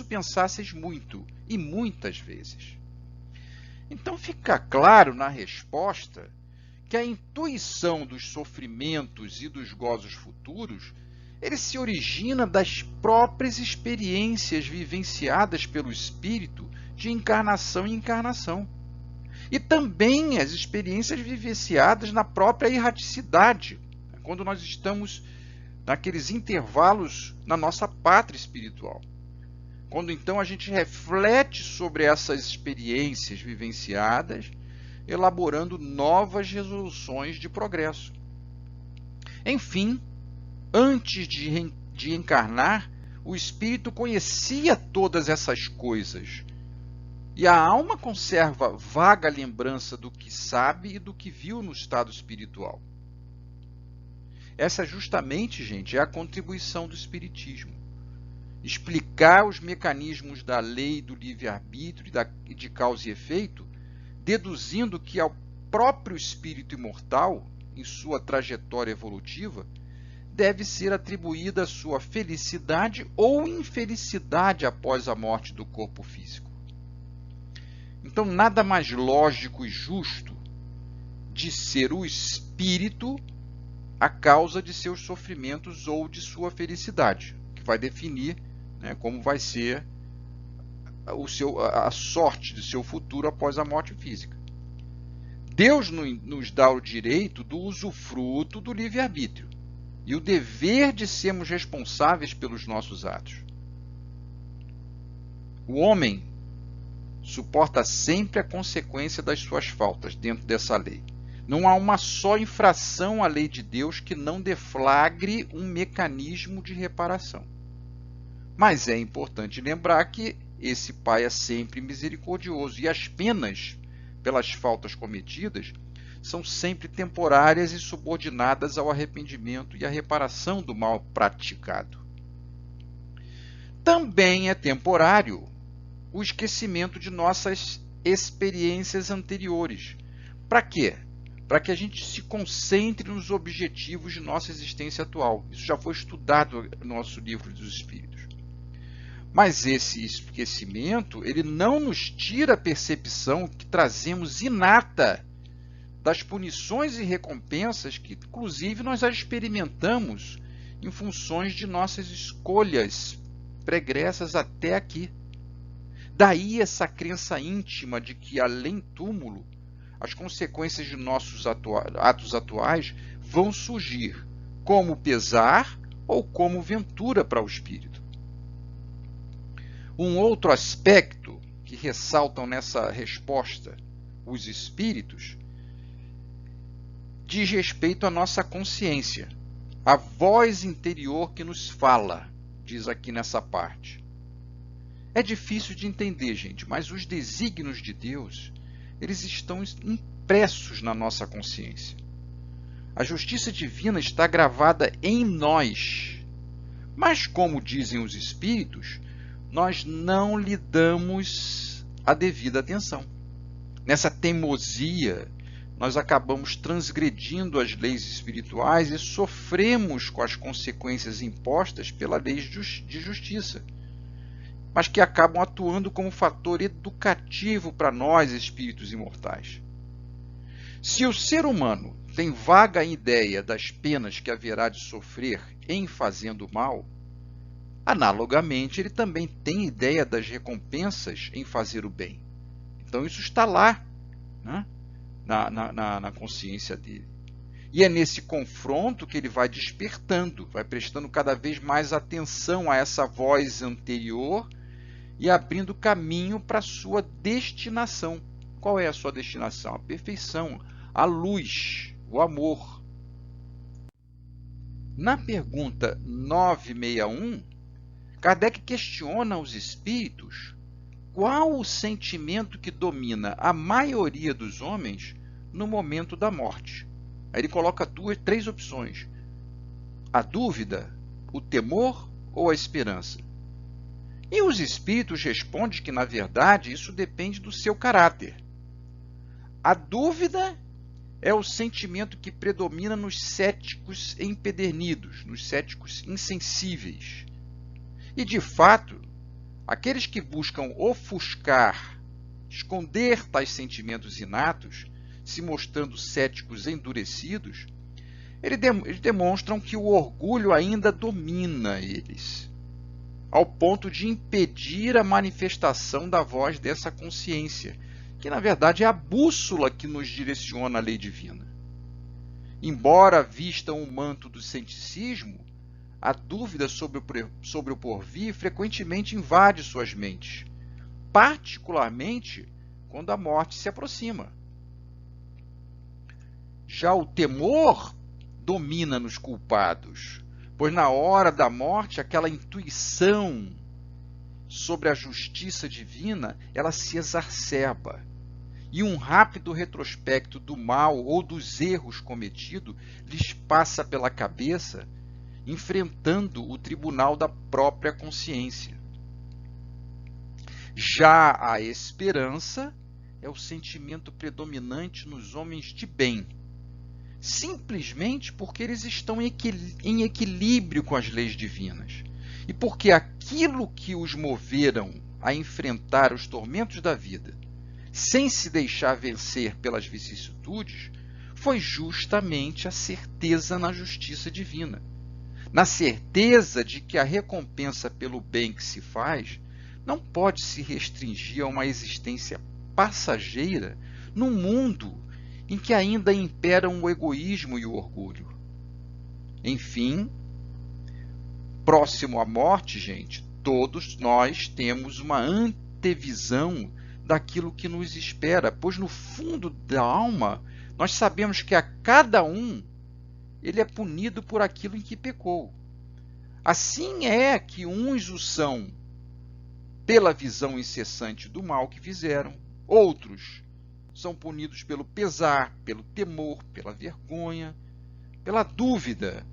pensasseis muito, e muitas vezes. Então fica claro na resposta que a intuição dos sofrimentos e dos gozos futuros, ele se origina das próprias experiências vivenciadas pelo espírito de encarnação em encarnação. E também as experiências vivenciadas na própria erraticidade, quando nós estamos naqueles intervalos na nossa pátria espiritual. Quando então a gente reflete sobre essas experiências vivenciadas, elaborando novas resoluções de progresso. Enfim, antes de encarnar, o espírito conhecia todas essas coisas. E a alma conserva vaga lembrança do que sabe e do que viu no estado espiritual. Essa justamente, gente, é a contribuição do espiritismo. Explicar os mecanismos da lei do livre-arbítrio e de causa e efeito, deduzindo que ao próprio espírito imortal, em sua trajetória evolutiva, deve ser atribuída a sua felicidade ou infelicidade após a morte do corpo físico. Então, nada mais lógico e justo de ser o espírito a causa de seus sofrimentos ou de sua felicidade, que vai definir, né, como vai ser a sorte de seu futuro após a morte física. Deus nos dá o direito do usufruto do livre-arbítrio e o dever de sermos responsáveis pelos nossos atos. O homem suporta sempre a consequência das suas faltas dentro dessa lei. Não há uma só infração à lei de Deus que não deflagre um mecanismo de reparação. Mas é importante lembrar que esse Pai é sempre misericordioso e as penas pelas faltas cometidas são sempre temporárias e subordinadas ao arrependimento e à reparação do mal praticado. Também é temporário o esquecimento de nossas experiências anteriores. Para quê? Para que a gente se concentre nos objetivos de nossa existência atual. Isso já foi estudado no nosso livro dos Espíritos. Mas esse esquecimento, ele não nos tira a percepção que trazemos inata das punições e recompensas que, inclusive, nós as experimentamos em funções de nossas escolhas pregressas até aqui. Daí essa crença íntima de que, além túmulo, as consequências de nossos atos atuais vão surgir como pesar ou como ventura para o espírito. Um outro aspecto que ressaltam nessa resposta os espíritos diz respeito à nossa consciência, a voz interior que nos fala, diz aqui nessa parte. É difícil de entender, gente, mas os desígnios de Deus, eles estão impressos na nossa consciência. A justiça divina está gravada em nós. Mas, como dizem os espíritos, nós não lhe damos a devida atenção. Nessa teimosia, nós acabamos transgredindo as leis espirituais e sofremos com as consequências impostas pela lei de justiça, mas que acabam atuando como fator educativo para nós, espíritos imortais. Se o ser humano tem vaga ideia das penas que haverá de sofrer em fazendo mal, analogamente ele também tem ideia das recompensas em fazer o bem. Então isso está lá, né? Na consciência dele. E é nesse confronto que ele vai despertando, vai prestando cada vez mais atenção a essa voz anterior e abrindo caminho para a sua destinação. Qual é a sua destinação? A perfeição, a luz, o amor. Na pergunta 961, Kardec questiona os espíritos qual o sentimento que domina a maioria dos homens no momento da morte. Aí ele coloca três opções: a dúvida, o temor ou a esperança. E os espíritos respondem que, na verdade, isso depende do seu caráter. A dúvida é o sentimento que predomina nos céticos empedernidos, nos céticos insensíveis. E, de fato, aqueles que buscam ofuscar, esconder tais sentimentos inatos, se mostrando céticos endurecidos, eles demonstram que o orgulho ainda domina eles, ao ponto de impedir a manifestação da voz dessa consciência, que na verdade é a bússola que nos direciona a lei divina. Embora vistam o manto do ceticismo, a dúvida sobre o porvir frequentemente invade suas mentes, particularmente quando a morte se aproxima. Já o temor domina nos culpados, pois na hora da morte aquela intuição sobre a justiça divina, ela se exacerba, e um rápido retrospecto do mal ou dos erros cometidos lhes passa pela cabeça, enfrentando o tribunal da própria consciência. Já a esperança é o sentimento predominante nos homens de bem, simplesmente porque eles estão em equilíbrio com as leis divinas e porque aquilo que os moveram a enfrentar os tormentos da vida, sem se deixar vencer pelas vicissitudes, foi justamente a certeza na justiça divina, na certeza de que a recompensa pelo bem que se faz não pode se restringir a uma existência passageira num mundo em que ainda imperam o egoísmo e o orgulho. Enfim, próximo à morte, gente, todos nós temos uma antevisão daquilo que nos espera, pois no fundo da alma nós sabemos que a cada um ele é punido por aquilo em que pecou. Assim é que uns o são pela visão incessante do mal que fizeram, outros são punidos pelo pesar, pelo temor, pela vergonha, pela dúvida,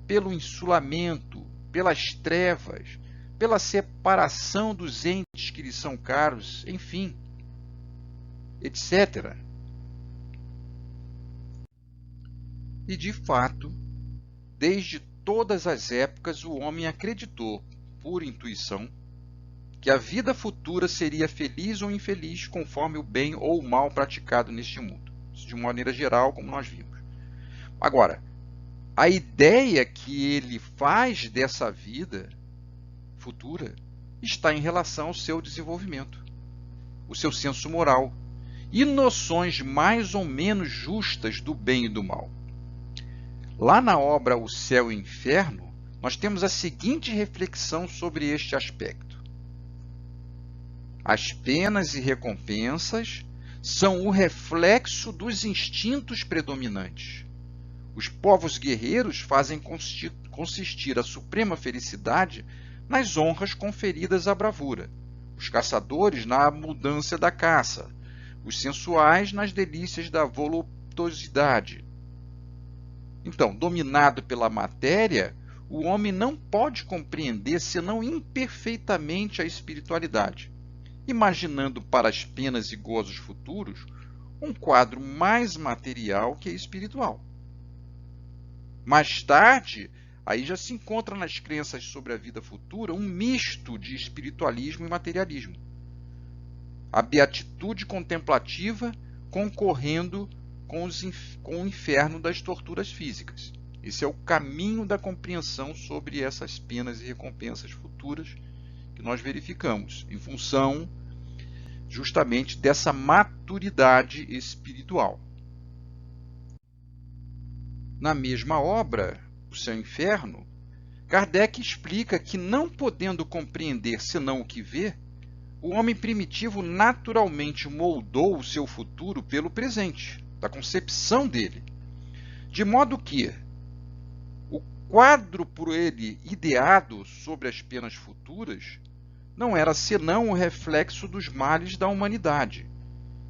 pelo insulamento, pelas trevas, pela separação dos entes que lhes são caros, enfim, etc. E, de fato, desde todas as épocas o homem acreditou, por intuição, que a vida futura seria feliz ou infeliz conforme o bem ou o mal praticado neste mundo. de maneira geral, como nós vimos. Agora, a ideia que ele faz dessa vida futura está em relação ao seu desenvolvimento, o seu senso moral e noções mais ou menos justas do bem e do mal. Lá na obra O Céu e o Inferno, nós temos a seguinte reflexão sobre este aspecto. As penas e recompensas são o reflexo dos instintos predominantes. Os povos guerreiros fazem consistir a suprema felicidade nas honras conferidas à bravura, os caçadores na abundância da caça, os sensuais nas delícias da voluptuosidade. Então, dominado pela matéria, o homem não pode compreender senão imperfeitamente a espiritualidade, imaginando para as penas e gozos futuros um quadro mais material que espiritual. Mais tarde, aí já se encontra nas crenças sobre a vida futura um misto de espiritualismo e materialismo. A beatitude contemplativa concorrendo com o inferno das torturas físicas. Esse é o caminho da compreensão sobre essas penas e recompensas futuras que nós verificamos, em função justamente dessa maturidade espiritual. Na mesma obra, O Céu e o Inferno, Kardec explica que, não podendo compreender senão o que vê, o homem primitivo naturalmente moldou o seu futuro pelo presente, da concepção dele, de modo que o quadro por ele ideado sobre as penas futuras não era senão o reflexo dos males da humanidade,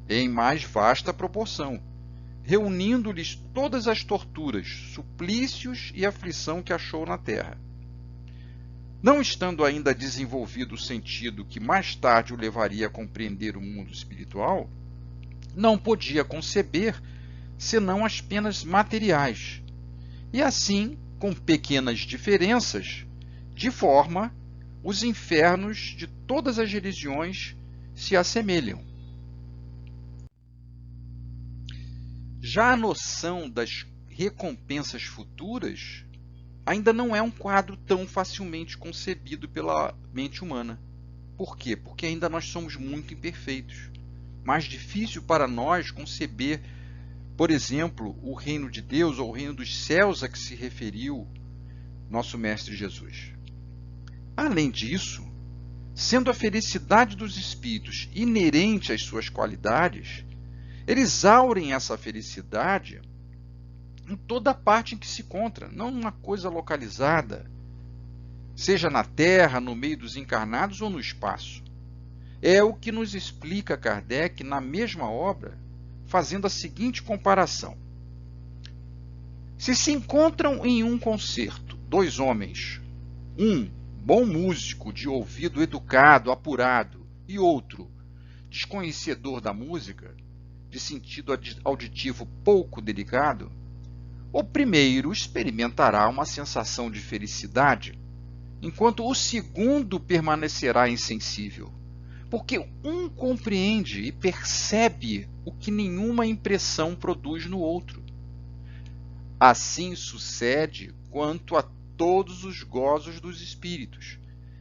em mais vasta proporção, reunindo-lhes todas as torturas, suplícios e aflição que achou na terra. Não estando ainda desenvolvido o sentido que mais tarde o levaria a compreender o mundo espiritual, não podia conceber senão as penas materiais, e assim, com pequenas diferenças, de forma os infernos de todas as religiões se assemelham. Já a noção das recompensas futuras ainda não é um quadro tão facilmente concebido pela mente humana. Por quê? Porque ainda nós somos muito imperfeitos. Mais difícil para nós conceber, por exemplo, o reino de Deus ou o reino dos céus a que se referiu nosso Mestre Jesus. Além disso, sendo a felicidade dos espíritos inerente às suas qualidades, eles aurem essa felicidade em toda a parte em que se encontra, não uma coisa localizada, seja na Terra, no meio dos encarnados ou no espaço. É o que nos explica Kardec na mesma obra, fazendo a seguinte comparação. Se encontram em um concerto dois homens, um bom músico de ouvido educado, apurado, e outro desconhecedor da música, de sentido auditivo pouco delicado, o primeiro experimentará uma sensação de felicidade, enquanto o segundo permanecerá insensível, porque um compreende e percebe o que nenhuma impressão produz no outro. Assim sucede quanto a todos os gozos dos espíritos,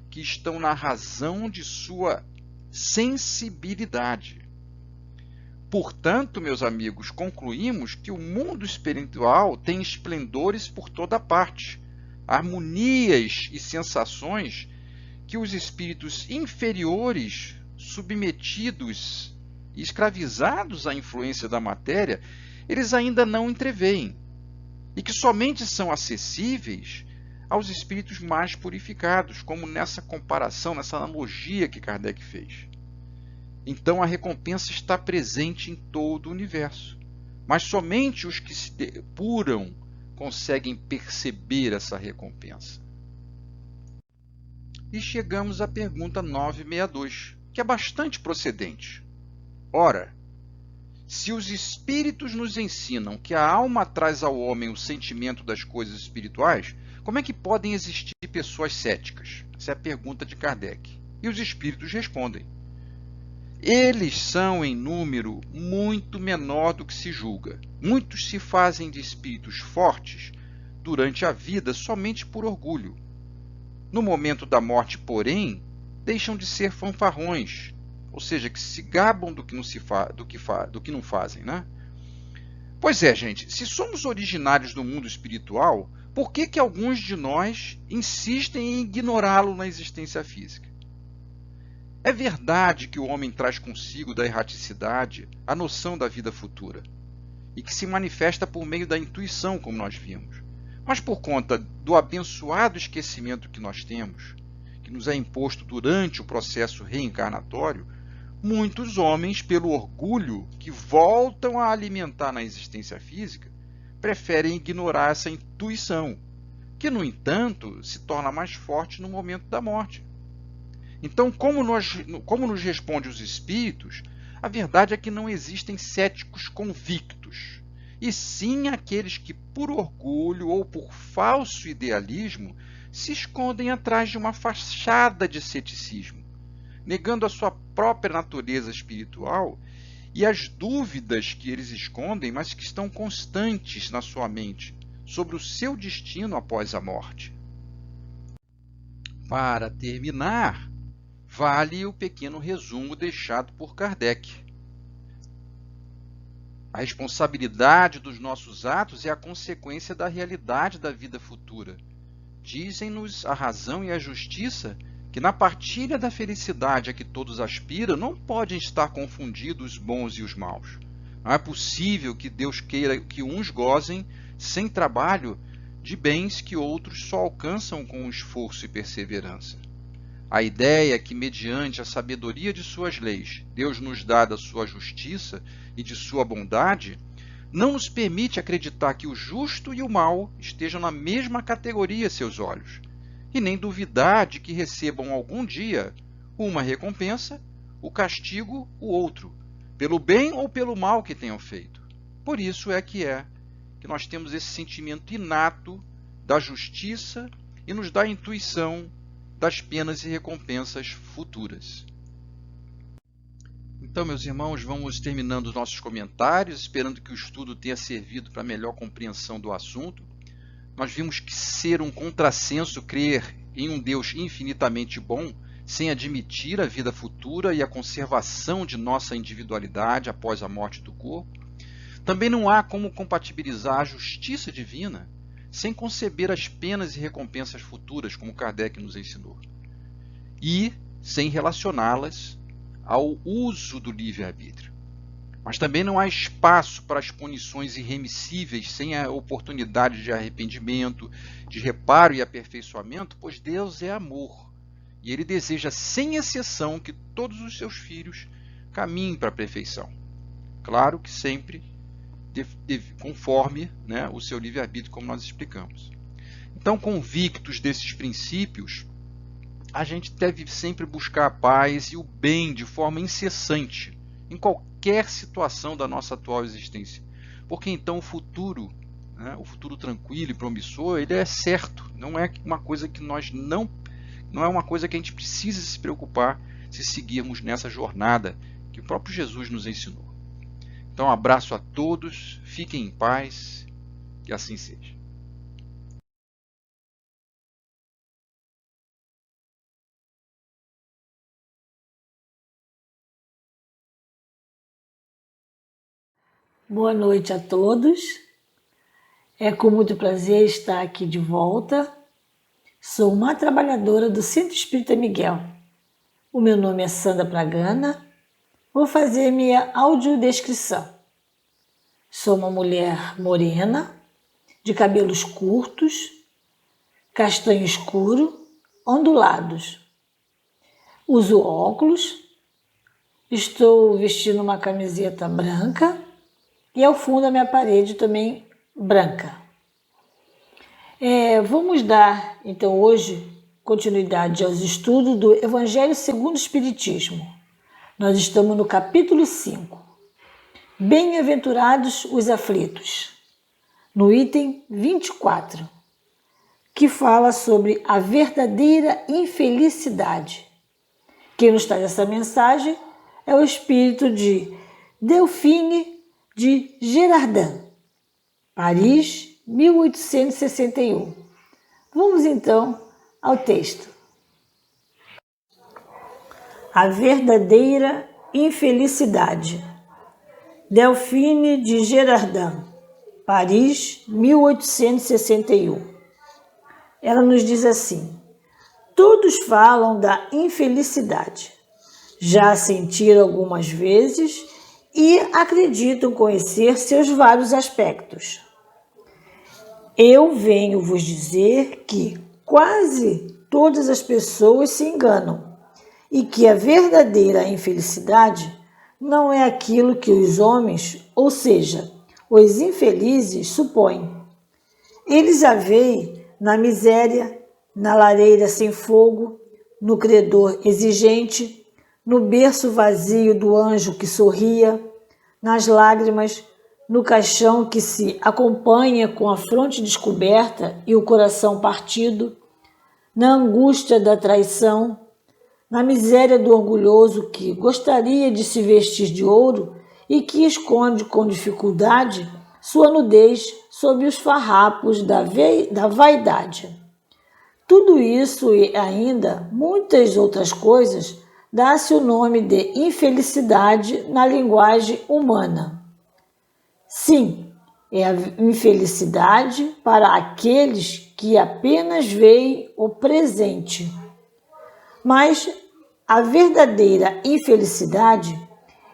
que estão na razão de sua sensibilidade. Portanto, meus amigos, concluímos que o mundo espiritual tem esplendores por toda parte, harmonias e sensações que os espíritos inferiores, submetidos e escravizados à influência da matéria, eles ainda não entreveem, e que somente são acessíveis aos espíritos mais purificados, como nessa comparação, nessa analogia que Kardec fez. Então a recompensa está presente em todo o universo, mas somente os que se depuram conseguem perceber essa recompensa. E chegamos à pergunta 962, que é bastante procedente. Ora, se os espíritos nos ensinam que a alma traz ao homem o sentimento das coisas espirituais, como é que podem existir pessoas céticas? Essa é a pergunta de Kardec. E os espíritos respondem: Eles são em número muito menor do que se julga. Muitos se fazem de espíritos fortes durante a vida somente por orgulho. No momento da morte, porém, deixam de ser fanfarrões, ou seja, que se gabam do que não fazem, né? Pois é, gente, se somos originários do mundo espiritual, por que alguns de nós insistem em ignorá-lo na existência física? É verdade que o homem traz consigo da erraticidade a noção da vida futura, e que se manifesta por meio da intuição, como nós vimos. Mas por conta do abençoado esquecimento que nós temos, que nos é imposto durante o processo reencarnatório, muitos homens, pelo orgulho que voltam a alimentar na existência física, preferem ignorar essa intuição, que, no entanto, se torna mais forte no momento da morte. Então, como nos respondem os espíritos, a verdade é que não existem céticos convictos, e sim aqueles que, por orgulho ou por falso idealismo, se escondem atrás de uma fachada de ceticismo, negando a sua própria natureza espiritual e as dúvidas que eles escondem, mas que estão constantes na sua mente, sobre o seu destino após a morte. Para terminar, vale o pequeno resumo deixado por Kardec. A responsabilidade dos nossos atos é a consequência da realidade da vida futura. Dizem-nos a razão e a justiça que na partilha da felicidade a que todos aspiram não podem estar confundidos os bons e os maus. Não é possível que Deus queira que uns gozem, sem trabalho, de bens que outros só alcançam com esforço e perseverança. A ideia é que, mediante a sabedoria de suas leis, Deus nos dá da sua justiça e de sua bondade, não nos permite acreditar que o justo e o mal estejam na mesma categoria a seus olhos, e nem duvidar de que recebam algum dia uma recompensa, o castigo, o outro, pelo bem ou pelo mal que tenham feito. Por isso é que nós temos esse sentimento inato da justiça e nos dá a intuição das penas e recompensas futuras. Então, meus irmãos, vamos terminando os nossos comentários, esperando que o estudo tenha servido para melhor compreensão do assunto. Nós vimos que ser um contrassenso crer em um Deus infinitamente bom, sem admitir a vida futura e a conservação de nossa individualidade após a morte do corpo. Também não há como compatibilizar a justiça divina sem conceber as penas e recompensas futuras, como Kardec nos ensinou, e sem relacioná-las ao uso do livre-arbítrio. Mas também não há espaço para as punições irremissíveis sem a oportunidade de arrependimento, de reparo e aperfeiçoamento, pois Deus é amor, e Ele deseja, sem exceção, que todos os seus filhos caminhem para a perfeição. Claro que sempre conforme, né, o seu livre-arbítrio, como nós explicamos. Então, convictos desses princípios, a gente deve sempre buscar a paz e o bem de forma incessante, em qualquer situação da nossa atual existência. Porque então o futuro, né, o futuro tranquilo e promissor, ele é certo. Não é uma coisa que não é uma coisa que a gente precisa se preocupar se seguirmos nessa jornada que o próprio Jesus nos ensinou. Então, um abraço a todos, fiquem em paz, que assim seja. Boa noite a todos. É com muito prazer estar aqui de volta. Sou uma trabalhadora do Centro Espírita Miguel. O meu nome é Sandra Pragana. Vou fazer minha audiodescrição. Sou uma mulher morena, de cabelos curtos, castanho escuro, ondulados. Uso óculos, estou vestindo uma camiseta branca e ao fundo a minha parede também branca. Vamos dar, então, hoje, continuidade aos estudos do Evangelho segundo o Espiritismo. Nós estamos no capítulo 5. Bem-aventurados os aflitos, no item 24, que fala sobre a verdadeira infelicidade. Quem nos traz essa mensagem é o espírito de Delphine de Girardin, Paris, 1861. Vamos então ao texto. A verdadeira infelicidade. Delphine de Girardin, Paris, 1861. Ela nos diz assim: todos falam da infelicidade. Já a sentiram algumas vezes e acreditam conhecer seus vários aspectos. Eu venho vos dizer que quase todas as pessoas se enganam e que a verdadeira infelicidade não é aquilo que os homens, ou seja, os infelizes, supõem. Eles a veem na miséria, na lareira sem fogo, no credor exigente, no berço vazio do anjo que sorria, nas lágrimas, no caixão que se acompanha com a fronte descoberta e o coração partido, na angústia da traição, na miséria do orgulhoso que gostaria de se vestir de ouro e que esconde com dificuldade sua nudez sob os farrapos da vaidade. Tudo isso e ainda muitas outras coisas dá-se o nome de infelicidade na linguagem humana. Sim, é a infelicidade para aqueles que apenas veem o presente. Mas a verdadeira infelicidade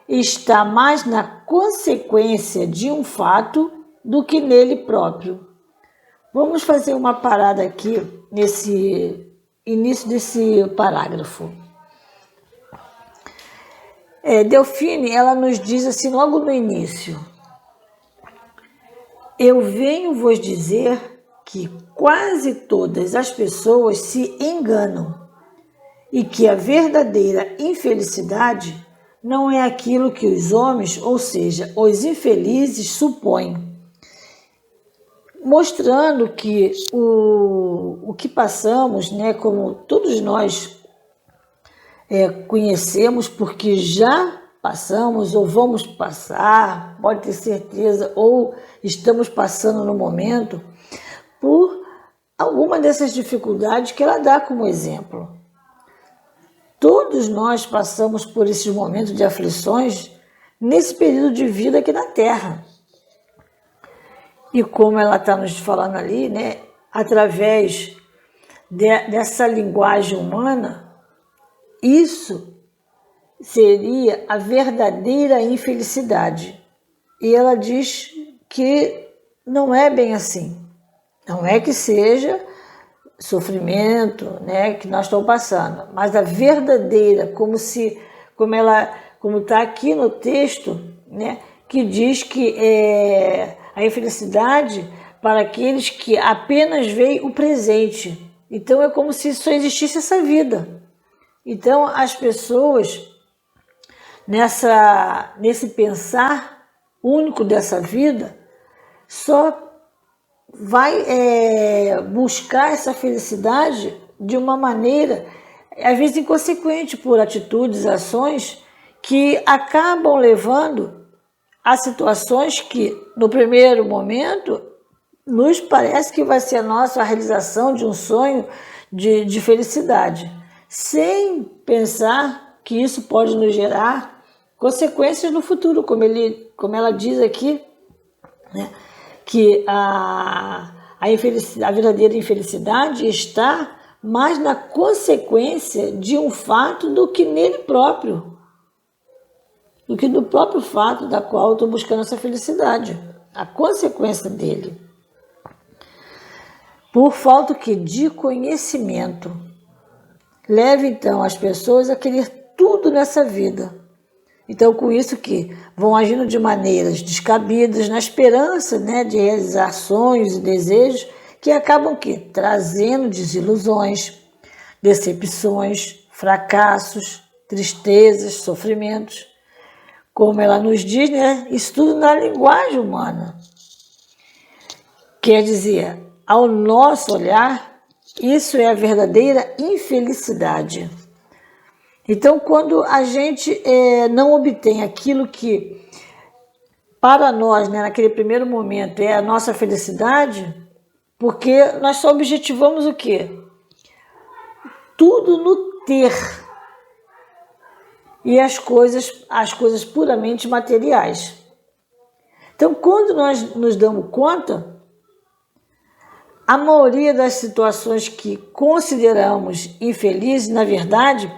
está mais na consequência de um fato do que nele próprio. Vamos fazer uma parada aqui nesse início desse parágrafo. Delphine, ela nos diz assim logo no início: eu venho vos dizer que quase todas as pessoas se enganam e que a verdadeira infelicidade não é aquilo que os homens, ou seja, os infelizes, supõem. Mostrando que o que passamos, né, como todos nós conhecemos, porque já passamos ou vamos passar, pode ter certeza, ou estamos passando no momento, por alguma dessas dificuldades que ela dá como exemplo. Todos nós passamos por esses momentos de aflições nesse período de vida aqui na Terra. E como ela está nos falando ali, né, através dessa linguagem humana, isso seria a verdadeira infelicidade. E ela diz que não é bem assim. Não é que seja sofrimento, né, que nós estamos passando, mas a verdadeira, como está aqui no texto, né, que diz que a infelicidade para aqueles que apenas veem o presente. Então é como se só existisse essa vida. Então as pessoas nesse pensar único dessa vida só vai buscar essa felicidade de uma maneira, às vezes inconsequente, por atitudes, ações que acabam levando a situações que, no primeiro momento, nos parece que vai ser a realização de um sonho de felicidade, sem pensar que isso pode nos gerar consequências no futuro, como ela diz aqui, né? Que a verdadeira infelicidade está mais na consequência de um fato do que nele próprio, do que do próprio fato da qual eu estou buscando essa felicidade, a consequência dele. Por falta de conhecimento, leva então as pessoas a querer tudo nessa vida. Então, com isso que vão agindo de maneiras descabidas, na esperança, né, de realizar sonhos e desejos que acabam trazendo desilusões, decepções, fracassos, tristezas, sofrimentos. Como ela nos diz, né, isso tudo na linguagem humana. Quer dizer, ao nosso olhar, isso é a verdadeira infelicidade. Então, quando a gente não obtém aquilo que para nós, né, naquele primeiro momento, é a nossa felicidade, porque nós só objetivamos o quê? Tudo no ter. E as coisas puramente materiais. Então, quando nós nos damos conta, a maioria das situações que consideramos infelizes, na verdade,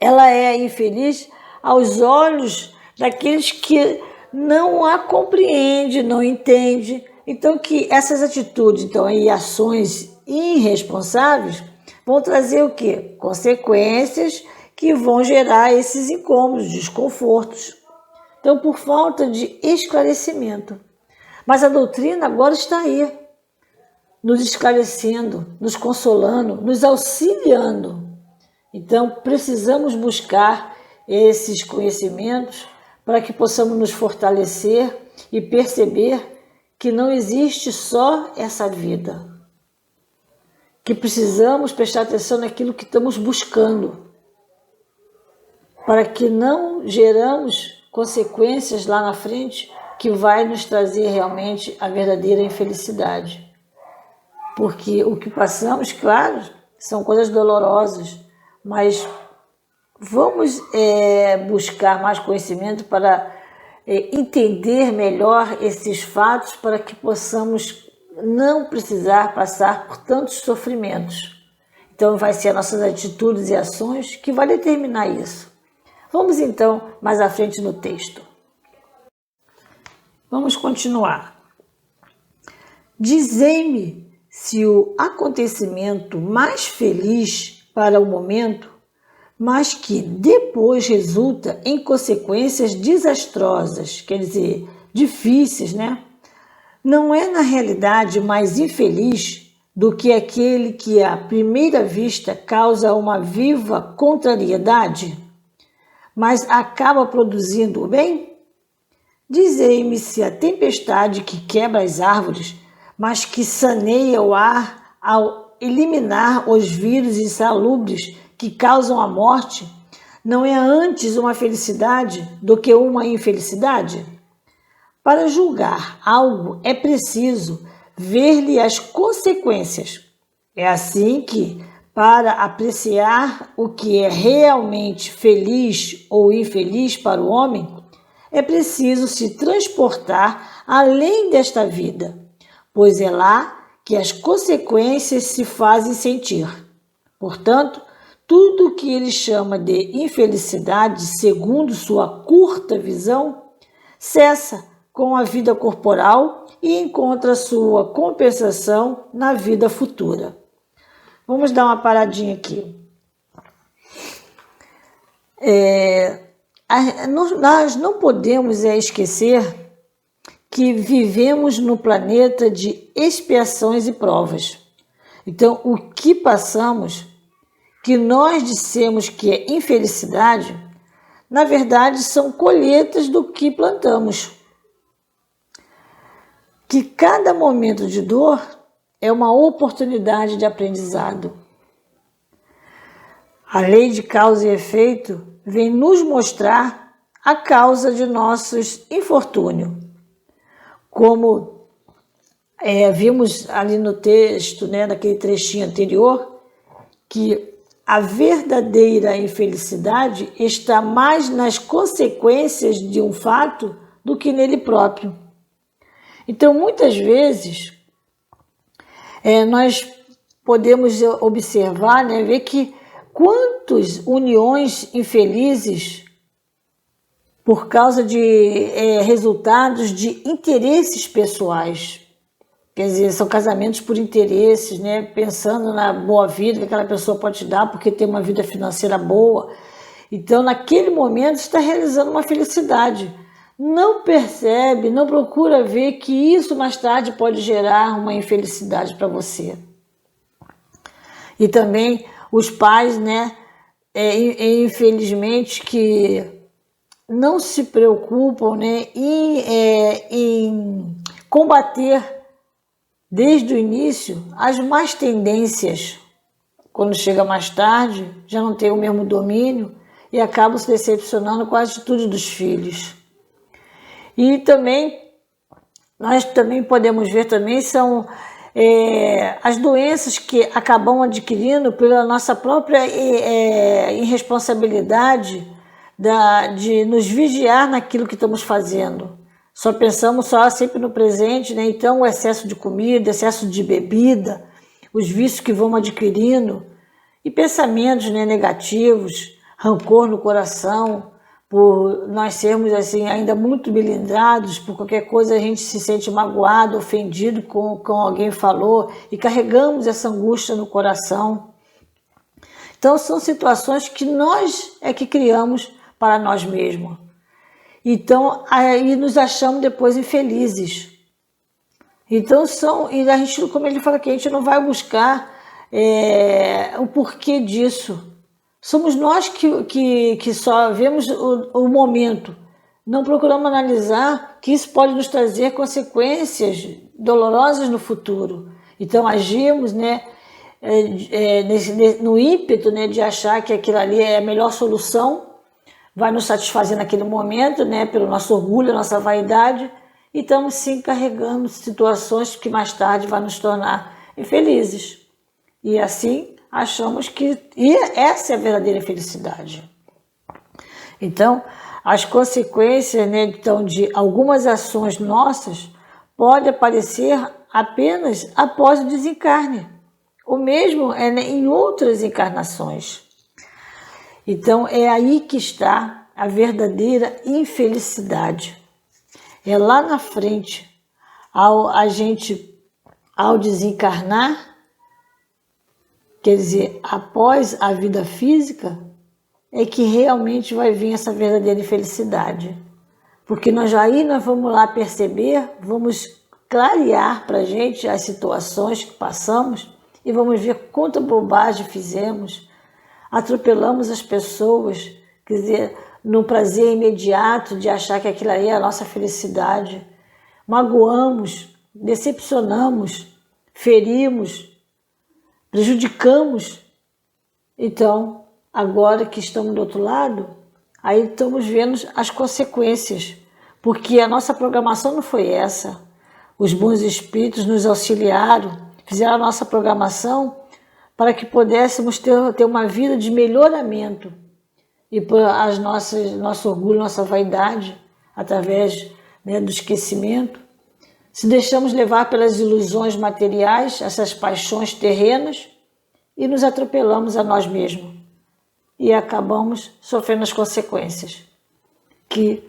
ela é infeliz aos olhos daqueles que não a compreende, não entende. Então, que essas atitudes e ações irresponsáveis vão trazer o quê? Consequências que vão gerar esses incômodos, desconfortos. Então, por falta de esclarecimento. Mas a doutrina agora está aí, nos esclarecendo, nos consolando, nos auxiliando. Então, precisamos buscar esses conhecimentos para que possamos nos fortalecer e perceber que não existe só essa vida. Que precisamos prestar atenção naquilo que estamos buscando, para que não geramos consequências lá na frente que vai nos trazer realmente a verdadeira infelicidade. Porque o que passamos, claro, são coisas dolorosas, mas vamos buscar mais conhecimento para entender melhor esses fatos, para que possamos não precisar passar por tantos sofrimentos. Então, vai ser as nossas atitudes e ações que vai determinar isso. Vamos então mais à frente no texto. Vamos continuar. Dizei-me se o acontecimento mais feliz para o momento, mas que depois resulta em consequências desastrosas, quer dizer, difíceis, né? Não é na realidade mais infeliz do que aquele que à primeira vista causa uma viva contrariedade, mas acaba produzindo o bem? Dizei-me se a tempestade que quebra as árvores, mas que saneia o ar ao eliminar os vírus insalubres que causam a morte, não é antes uma felicidade do que uma infelicidade? Para julgar algo é preciso ver-lhe as consequências. É assim que, para apreciar o que é realmente feliz ou infeliz para o homem, é preciso se transportar além desta vida, pois é lá que as consequências se fazem sentir. Portanto, tudo o que ele chama de infelicidade, segundo sua curta visão, cessa com a vida corporal e encontra sua compensação na vida futura. Vamos dar uma paradinha aqui. Nós não podemos esquecer que vivemos no planeta de expiações e provas. Então, o que passamos, que nós dissemos que é infelicidade, na verdade são colheitas do que plantamos. Que cada momento de dor é uma oportunidade de aprendizado. A lei de causa e efeito vem nos mostrar a causa de nossos infortúnios. Como vimos ali no texto, né, naquele trechinho anterior, que a verdadeira infelicidade está mais nas consequências de um fato do que nele próprio. Então, muitas vezes, nós podemos observar, né, ver que quantas uniões infelizes por causa de resultados de interesses pessoais. Quer dizer, são casamentos por interesses, né, pensando na boa vida que aquela pessoa pode te dar porque tem uma vida financeira boa. Então, naquele momento, está realizando uma felicidade. Não percebe, não procura ver que isso mais tarde pode gerar uma infelicidade para você. E também os pais, né, infelizmente, que não se preocupam, né, em combater desde o início as más tendências. Quando chega mais tarde, já não tem o mesmo domínio e acabam se decepcionando com a atitude dos filhos. E também, nós também podemos ver também são as doenças que acabam adquirindo pela nossa própria irresponsabilidade de nos vigiar naquilo que estamos fazendo. Só pensamos sempre no presente, né? Então o excesso de comida, excesso de bebida, os vícios que vamos adquirindo e pensamentos, né, negativos, rancor no coração, por nós sermos assim ainda muito melindrados, por qualquer coisa a gente se sente magoado, ofendido com alguém falou e carregamos essa angústia no coração. Então são situações que nós é que criamos para nós mesmos. Então aí nos achamos depois infelizes. Então e a gente, como ele fala aqui, a gente não vai buscar o porquê disso. Somos nós que só vemos o momento, não procuramos analisar que isso pode nos trazer consequências dolorosas no futuro. Então agimos, né, no ímpeto, né, de achar que aquilo ali é a melhor solução, vai nos satisfazer naquele momento, né, pelo nosso orgulho, nossa vaidade, e estamos sim carregando situações que mais tarde vão nos tornar infelizes. E assim achamos que essa é a verdadeira felicidade. Então, as consequências, né, então, de algumas ações nossas podem aparecer apenas após o desencarne, ou mesmo em outras encarnações. Então, é aí que está a verdadeira infelicidade. É lá na frente, ao desencarnar, quer dizer, após a vida física, é que realmente vai vir essa verdadeira infelicidade. Porque nós vamos lá perceber, vamos clarear para a gente as situações que passamos e vamos ver quanta bobagem fizemos, atropelamos as pessoas, quer dizer, no prazer imediato de achar que aquilo aí é a nossa felicidade. Magoamos, decepcionamos, ferimos, prejudicamos. Então, agora que estamos do outro lado, aí estamos vendo as consequências, porque a nossa programação não foi essa. Os bons espíritos nos auxiliaram, fizeram a nossa programação para que pudéssemos ter uma vida de melhoramento e por nosso orgulho, nossa vaidade, através, né, do esquecimento, se deixamos levar pelas ilusões materiais, essas paixões terrenas, e nos atropelamos a nós mesmos. E acabamos sofrendo as consequências. Que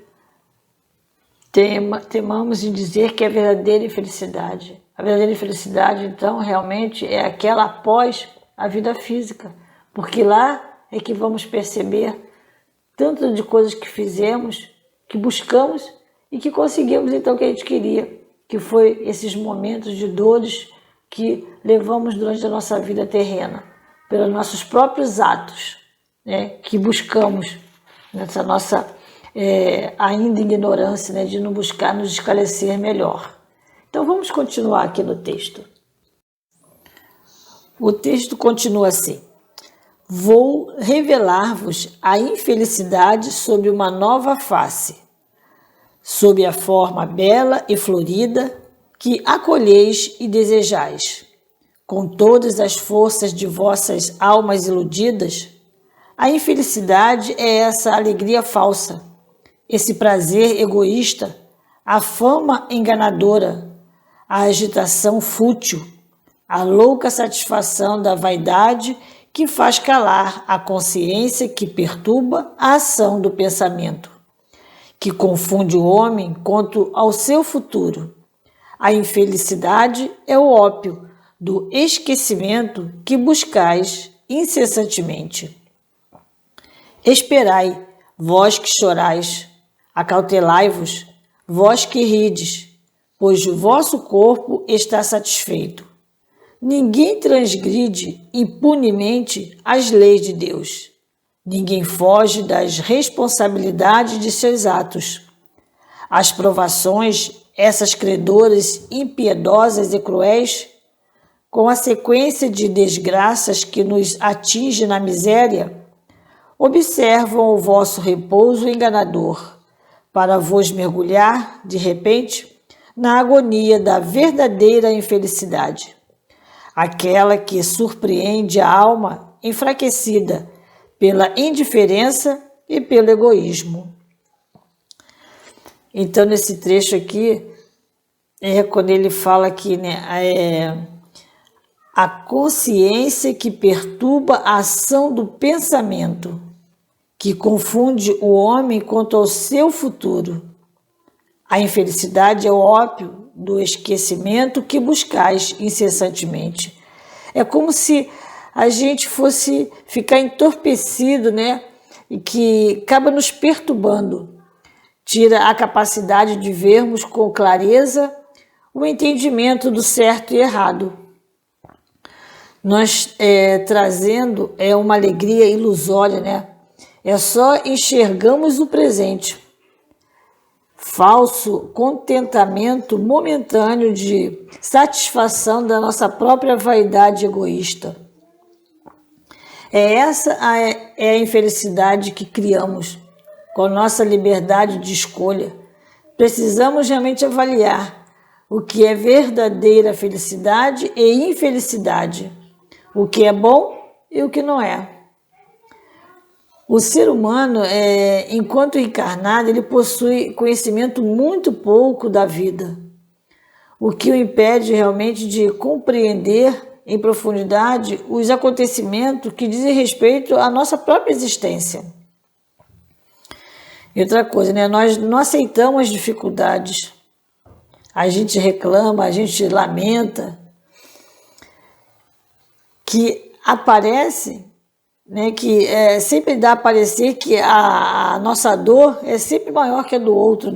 temamos em dizer que é a verdadeira infelicidade. A verdadeira infelicidade, então, realmente é aquela após a vida física. Porque lá é que vamos perceber tanto de coisas que fizemos, que buscamos e que conseguimos, então, o que a gente queria. Que foi esses momentos de dores que levamos durante a nossa vida terrena, pelos nossos próprios atos, né, que buscamos nessa nossa ainda ignorância, né, de não buscar nos esclarecer melhor. Então vamos continuar aqui no texto. O texto continua assim: vou revelar-vos a infelicidade sob uma nova face, sob a forma bela e florida que acolheis e desejais. Com todas as forças de vossas almas iludidas, a infelicidade é essa alegria falsa, esse prazer egoísta, a fama enganadora, a agitação fútil, a louca satisfação da vaidade que faz calar a consciência que perturba a ação do pensamento, que confunde o homem quanto ao seu futuro. A infelicidade é o ópio do esquecimento que buscais incessantemente. Esperai, vós que chorais, acautelai-vos, vós que rides, pois o vosso corpo está satisfeito. Ninguém transgride impunemente as leis de Deus. Ninguém foge das responsabilidades de seus atos. As provações, essas credoras impiedosas e cruéis, com a sequência de desgraças que nos atinge na miséria, observam o vosso repouso enganador, para vos mergulhar, de repente, na agonia da verdadeira infelicidade, aquela que surpreende a alma enfraquecida pela indiferença e pelo egoísmo. Então, nesse trecho aqui, quando ele fala que a consciência que perturba a ação do pensamento, que confunde o homem quanto ao seu futuro. A infelicidade é o ópio do esquecimento que buscais incessantemente. É como se a gente fosse ficar entorpecido, e que acaba nos perturbando. Tira a capacidade de vermos com clareza o entendimento do certo e errado. Nós trazendo uma alegria ilusória, só enxergamos o presente. Falso contentamento momentâneo de satisfação da nossa própria vaidade egoísta. Essa a infelicidade que criamos com a nossa liberdade de escolha. Precisamos realmente avaliar o que é verdadeira felicidade e infelicidade, o que é bom e o que não é. O ser humano, enquanto encarnado, ele possui conhecimento muito pouco da vida, o que o impede realmente de compreender em profundidade os acontecimentos que dizem respeito à nossa própria existência. E outra coisa, nós não aceitamos as dificuldades. A gente reclama, a gente lamenta, que aparece, que sempre dá a parecer que a nossa dor é sempre maior que a do outro,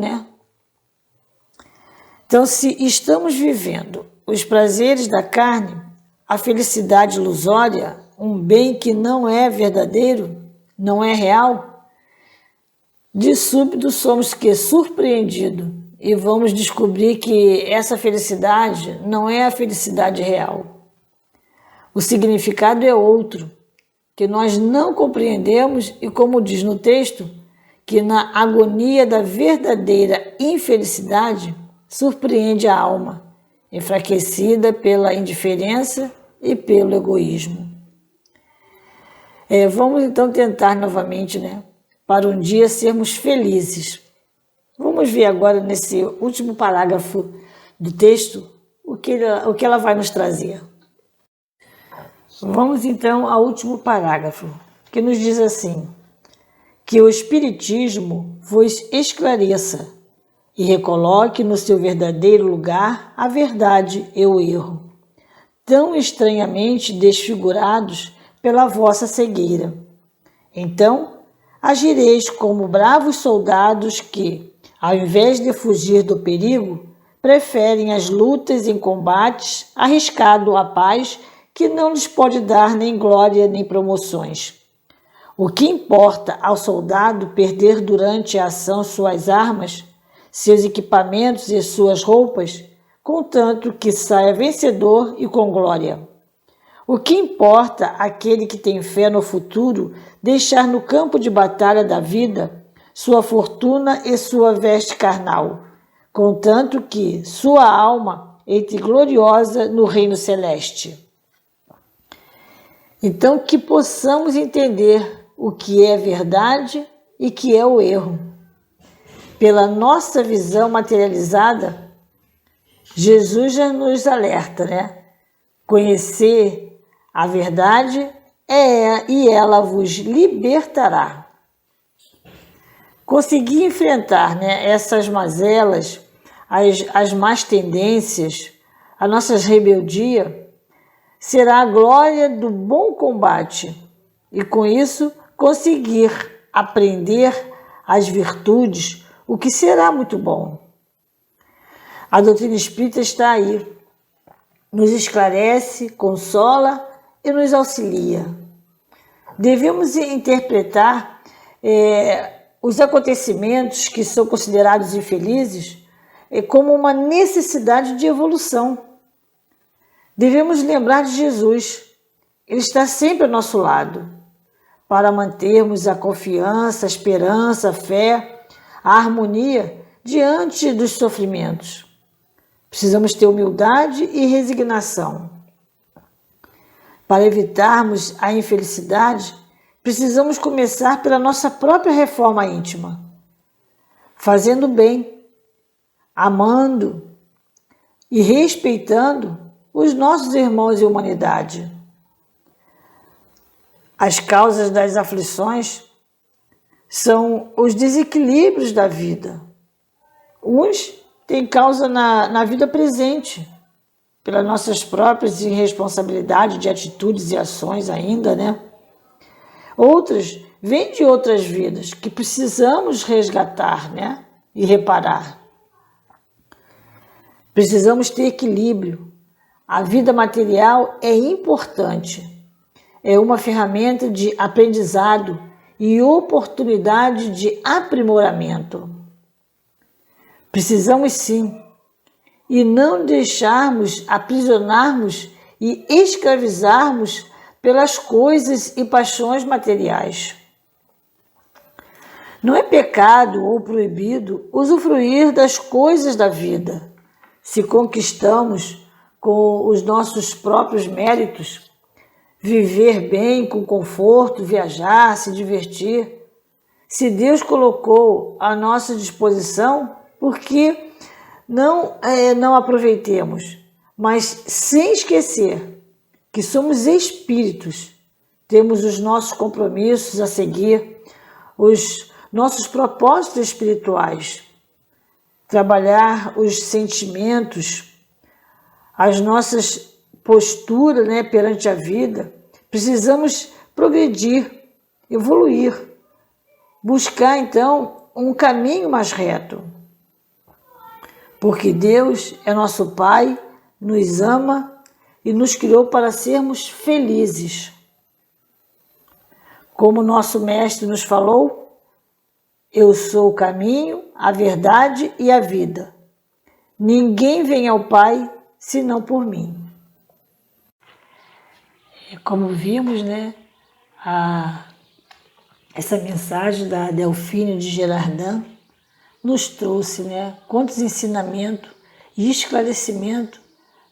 Então, se estamos vivendo os prazeres da carne, a felicidade ilusória, um bem que não é verdadeiro, não é real, de súbito somos surpreendidos e vamos descobrir que essa felicidade não é a felicidade real. O significado é outro, que nós não compreendemos e, como diz no texto, que na agonia da verdadeira infelicidade surpreende a alma, enfraquecida pela indiferença e pelo egoísmo. Vamos então tentar novamente, para um dia sermos felizes. Vamos ver agora nesse último parágrafo do texto o que ela vai nos trazer. Vamos então ao último parágrafo, que nos diz assim: que o Espiritismo vos esclareça e recoloque no seu verdadeiro lugar a verdade e o erro, tão estranhamente desfigurados pela vossa cegueira. Então, agireis como bravos soldados que, ao invés de fugir do perigo, preferem as lutas em combates arriscado à paz que não lhes pode dar nem glória nem promoções. O que importa ao soldado perder durante a ação suas armas, seus equipamentos e suas roupas, contanto que saia vencedor e com glória. O que importa aquele que tem fé no futuro deixar no campo de batalha da vida sua fortuna e sua veste carnal, contanto que sua alma entre gloriosa no reino celeste. Então, que possamos entender o que é verdade e que é o erro. Pela nossa visão materializada, Jesus já nos alerta, Conhecer a verdade e ela vos libertará. Conseguir enfrentar essas mazelas, as más tendências, as nossas rebeldias, será a glória do bom combate e, com isso, conseguir aprender as virtudes, o que será muito bom. A doutrina espírita está aí, nos esclarece, consola e nos auxilia. Devemos interpretar os acontecimentos que são considerados infelizes como uma necessidade de evolução. Devemos lembrar de Jesus. Ele está sempre ao nosso lado. para mantermos a confiança, a esperança, a fé, a harmonia diante dos sofrimentos. Precisamos ter humildade e resignação. Para evitarmos a infelicidade, precisamos começar pela nossa própria reforma íntima, fazendo bem, amando e respeitando os nossos irmãos e humanidade. As causas das aflições são os desequilíbrios da vida. Uns têm causa na vida presente, pelas nossas próprias irresponsabilidades de atitudes e ações ainda, né? Outras vêm de outras vidas que precisamos resgatar, né? E reparar. Precisamos ter equilíbrio. A vida material é importante. É uma ferramenta de aprendizado e oportunidade de aprimoramento. Precisamos sim, e não deixarmos aprisionarmos e escravizarmos pelas coisas e paixões materiais. Não é pecado ou proibido usufruir das coisas da vida, se conquistamos com os nossos próprios méritos, viver bem, com conforto, viajar, se divertir. Se Deus colocou à nossa disposição, por que não aproveitemos? Mas sem esquecer que somos espíritos, temos os nossos compromissos a seguir, os nossos propósitos espirituais, trabalhar os sentimentos, as nossas posturas, né, perante a vida. Precisamos progredir, evoluir, buscar então um caminho mais reto. Porque Deus é nosso Pai, nos ama e nos criou para sermos felizes. Como nosso Mestre nos falou, eu sou o caminho, a verdade e a vida. Ninguém vem ao Pai senão por mim. Como vimos, né, essa mensagem da Delfine de Girardin nos trouxe, né, quantos ensinamentos e esclarecimento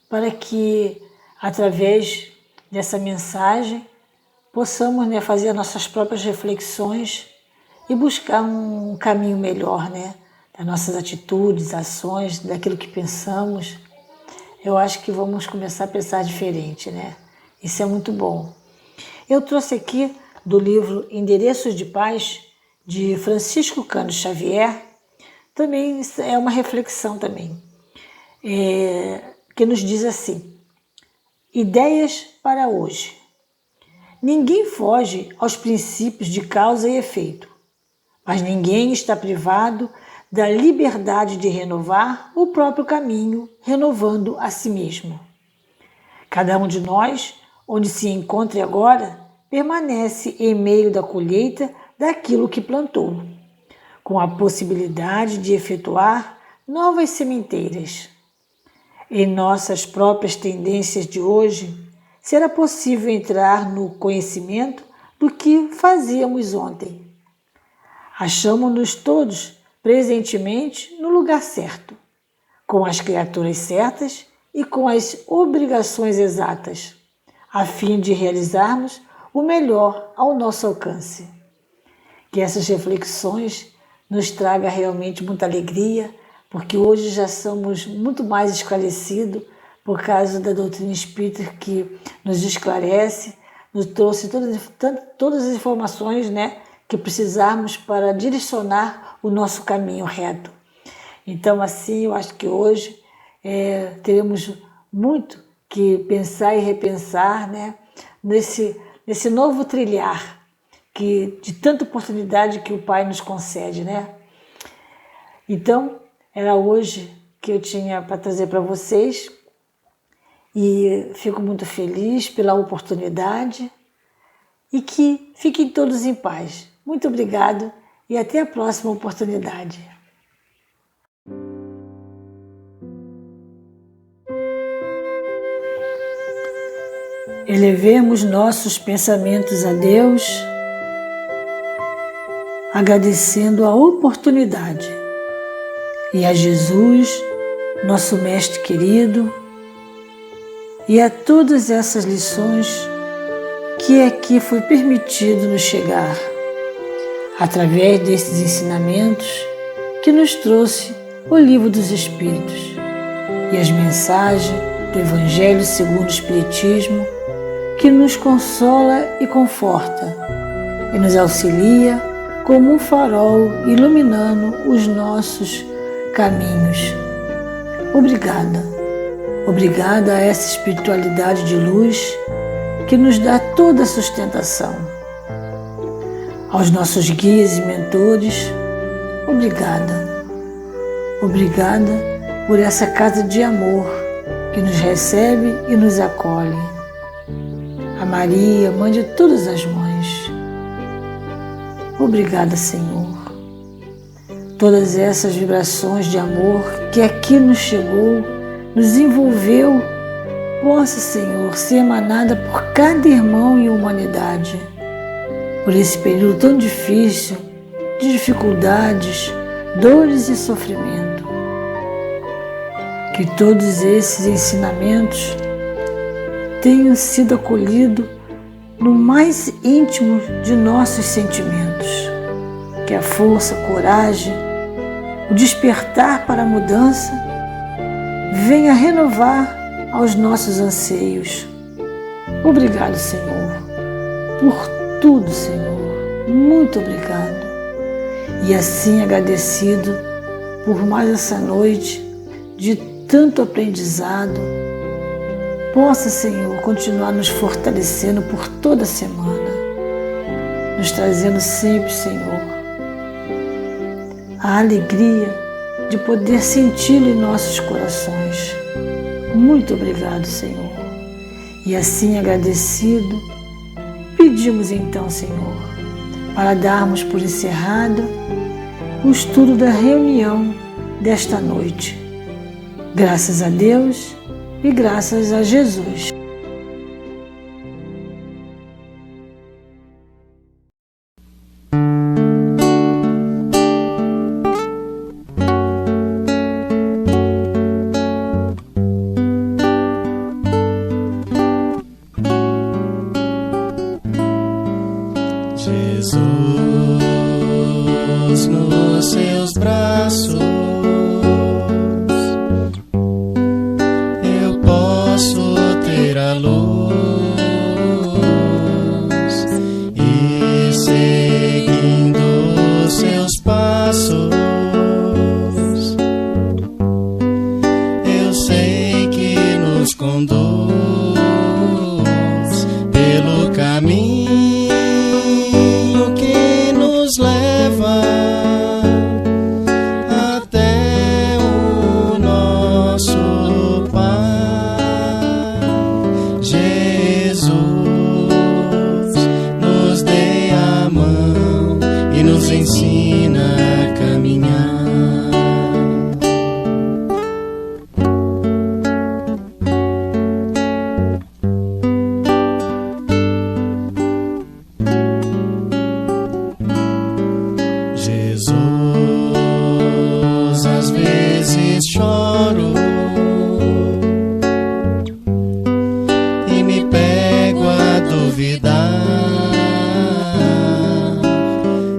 para que, através dessa mensagem, possamos, né, fazer nossas próprias reflexões e buscar um caminho melhor, né, das nossas atitudes, ações, daquilo que pensamos. Eu acho que vamos começar a pensar diferente, né? Isso é muito bom. Eu trouxe aqui do livro Endereços de Paz, de Francisco Cândido Xavier, também é uma reflexão também, que nos diz assim: ideias para hoje. Ninguém foge aos princípios de causa e efeito, mas ninguém está privado da liberdade de renovar o próprio caminho, renovando a si mesmo. Cada um de nós, onde se encontre agora, permanece em meio da colheita daquilo que plantou, com a possibilidade de efetuar novas sementeiras. Em nossas próprias tendências de hoje, será possível entrar no conhecimento do que fazíamos ontem. Achamo-nos todos presentemente no lugar certo, com as criaturas certas e com as obrigações exatas, a fim de realizarmos o melhor ao nosso alcance. Que essas reflexões nos tragam realmente muita alegria, porque hoje já somos muito mais esclarecidos por causa da doutrina espírita, que nos esclarece, nos trouxe todas as informações, né, que precisarmos para direcionar o nosso caminho reto. Então, assim, eu acho que hoje teremos muito que pensar e repensar, né, nesse novo trilhar de tanta oportunidade que o Pai nos concede, né? Então, era hoje que eu tinha para trazer para vocês e fico muito feliz pela oportunidade e que fiquem todos em paz. Muito obrigado e até a próxima oportunidade. Elevemos nossos pensamentos a Deus agradecendo a oportunidade. E a Jesus, nosso Mestre querido, e a todas essas lições que aqui foi permitido nos chegar, através desses ensinamentos que nos trouxe o Livro dos Espíritos e as mensagens do Evangelho segundo o Espiritismo, que nos consola e conforta e nos auxilia como um farol iluminando os nossos caminhos. Obrigada. Obrigada a essa espiritualidade de luz que nos dá toda a sustentação. Aos nossos guias e mentores, obrigada. Obrigada por essa casa de amor que nos recebe e nos acolhe. A Maria, mãe de todas as mães. Obrigada, Senhor. Todas essas vibrações de amor que aqui nos chegou, nos envolveu, possa, Senhor, ser emanada por cada irmão e humanidade. Por esse período tão difícil, de dificuldades, dores e sofrimento. Que todos esses ensinamentos tenham sido acolhidos no mais íntimo de nossos sentimentos. Que a força, a coragem, o despertar para a mudança venha renovar aos nossos anseios. Obrigado, Senhor, por tudo, Senhor. Muito obrigado. E assim agradecido por mais essa noite de tanto aprendizado, possa, Senhor, continuar nos fortalecendo por toda a semana, nos trazendo sempre, Senhor, a alegria de poder senti-lo em nossos corações. Muito obrigado, Senhor. E assim agradecido, pedimos então, Senhor, para darmos por encerrado o estudo da reunião desta noite. Graças a Deus e graças a Jesus. Jesus nos seus braços, eu posso ter a luz e seguindo seus passos, eu sei que nos conduz pelo caminho que nos leva até o nosso Pai. Jesus nos dê a mão e nos ensina a caminhar. Jesus, às vezes choro e me pego a duvidar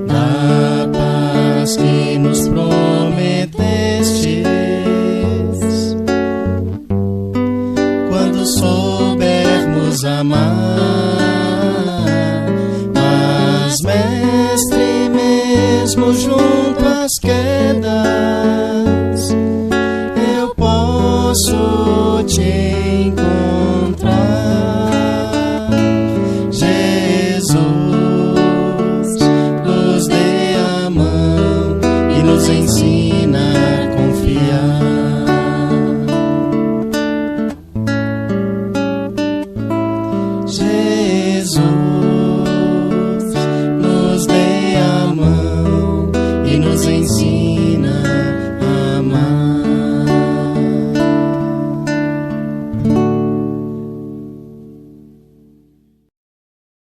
da paz que nos prometestes. Quando soubermos amar, mas Mestre, mesmo junto às quedas,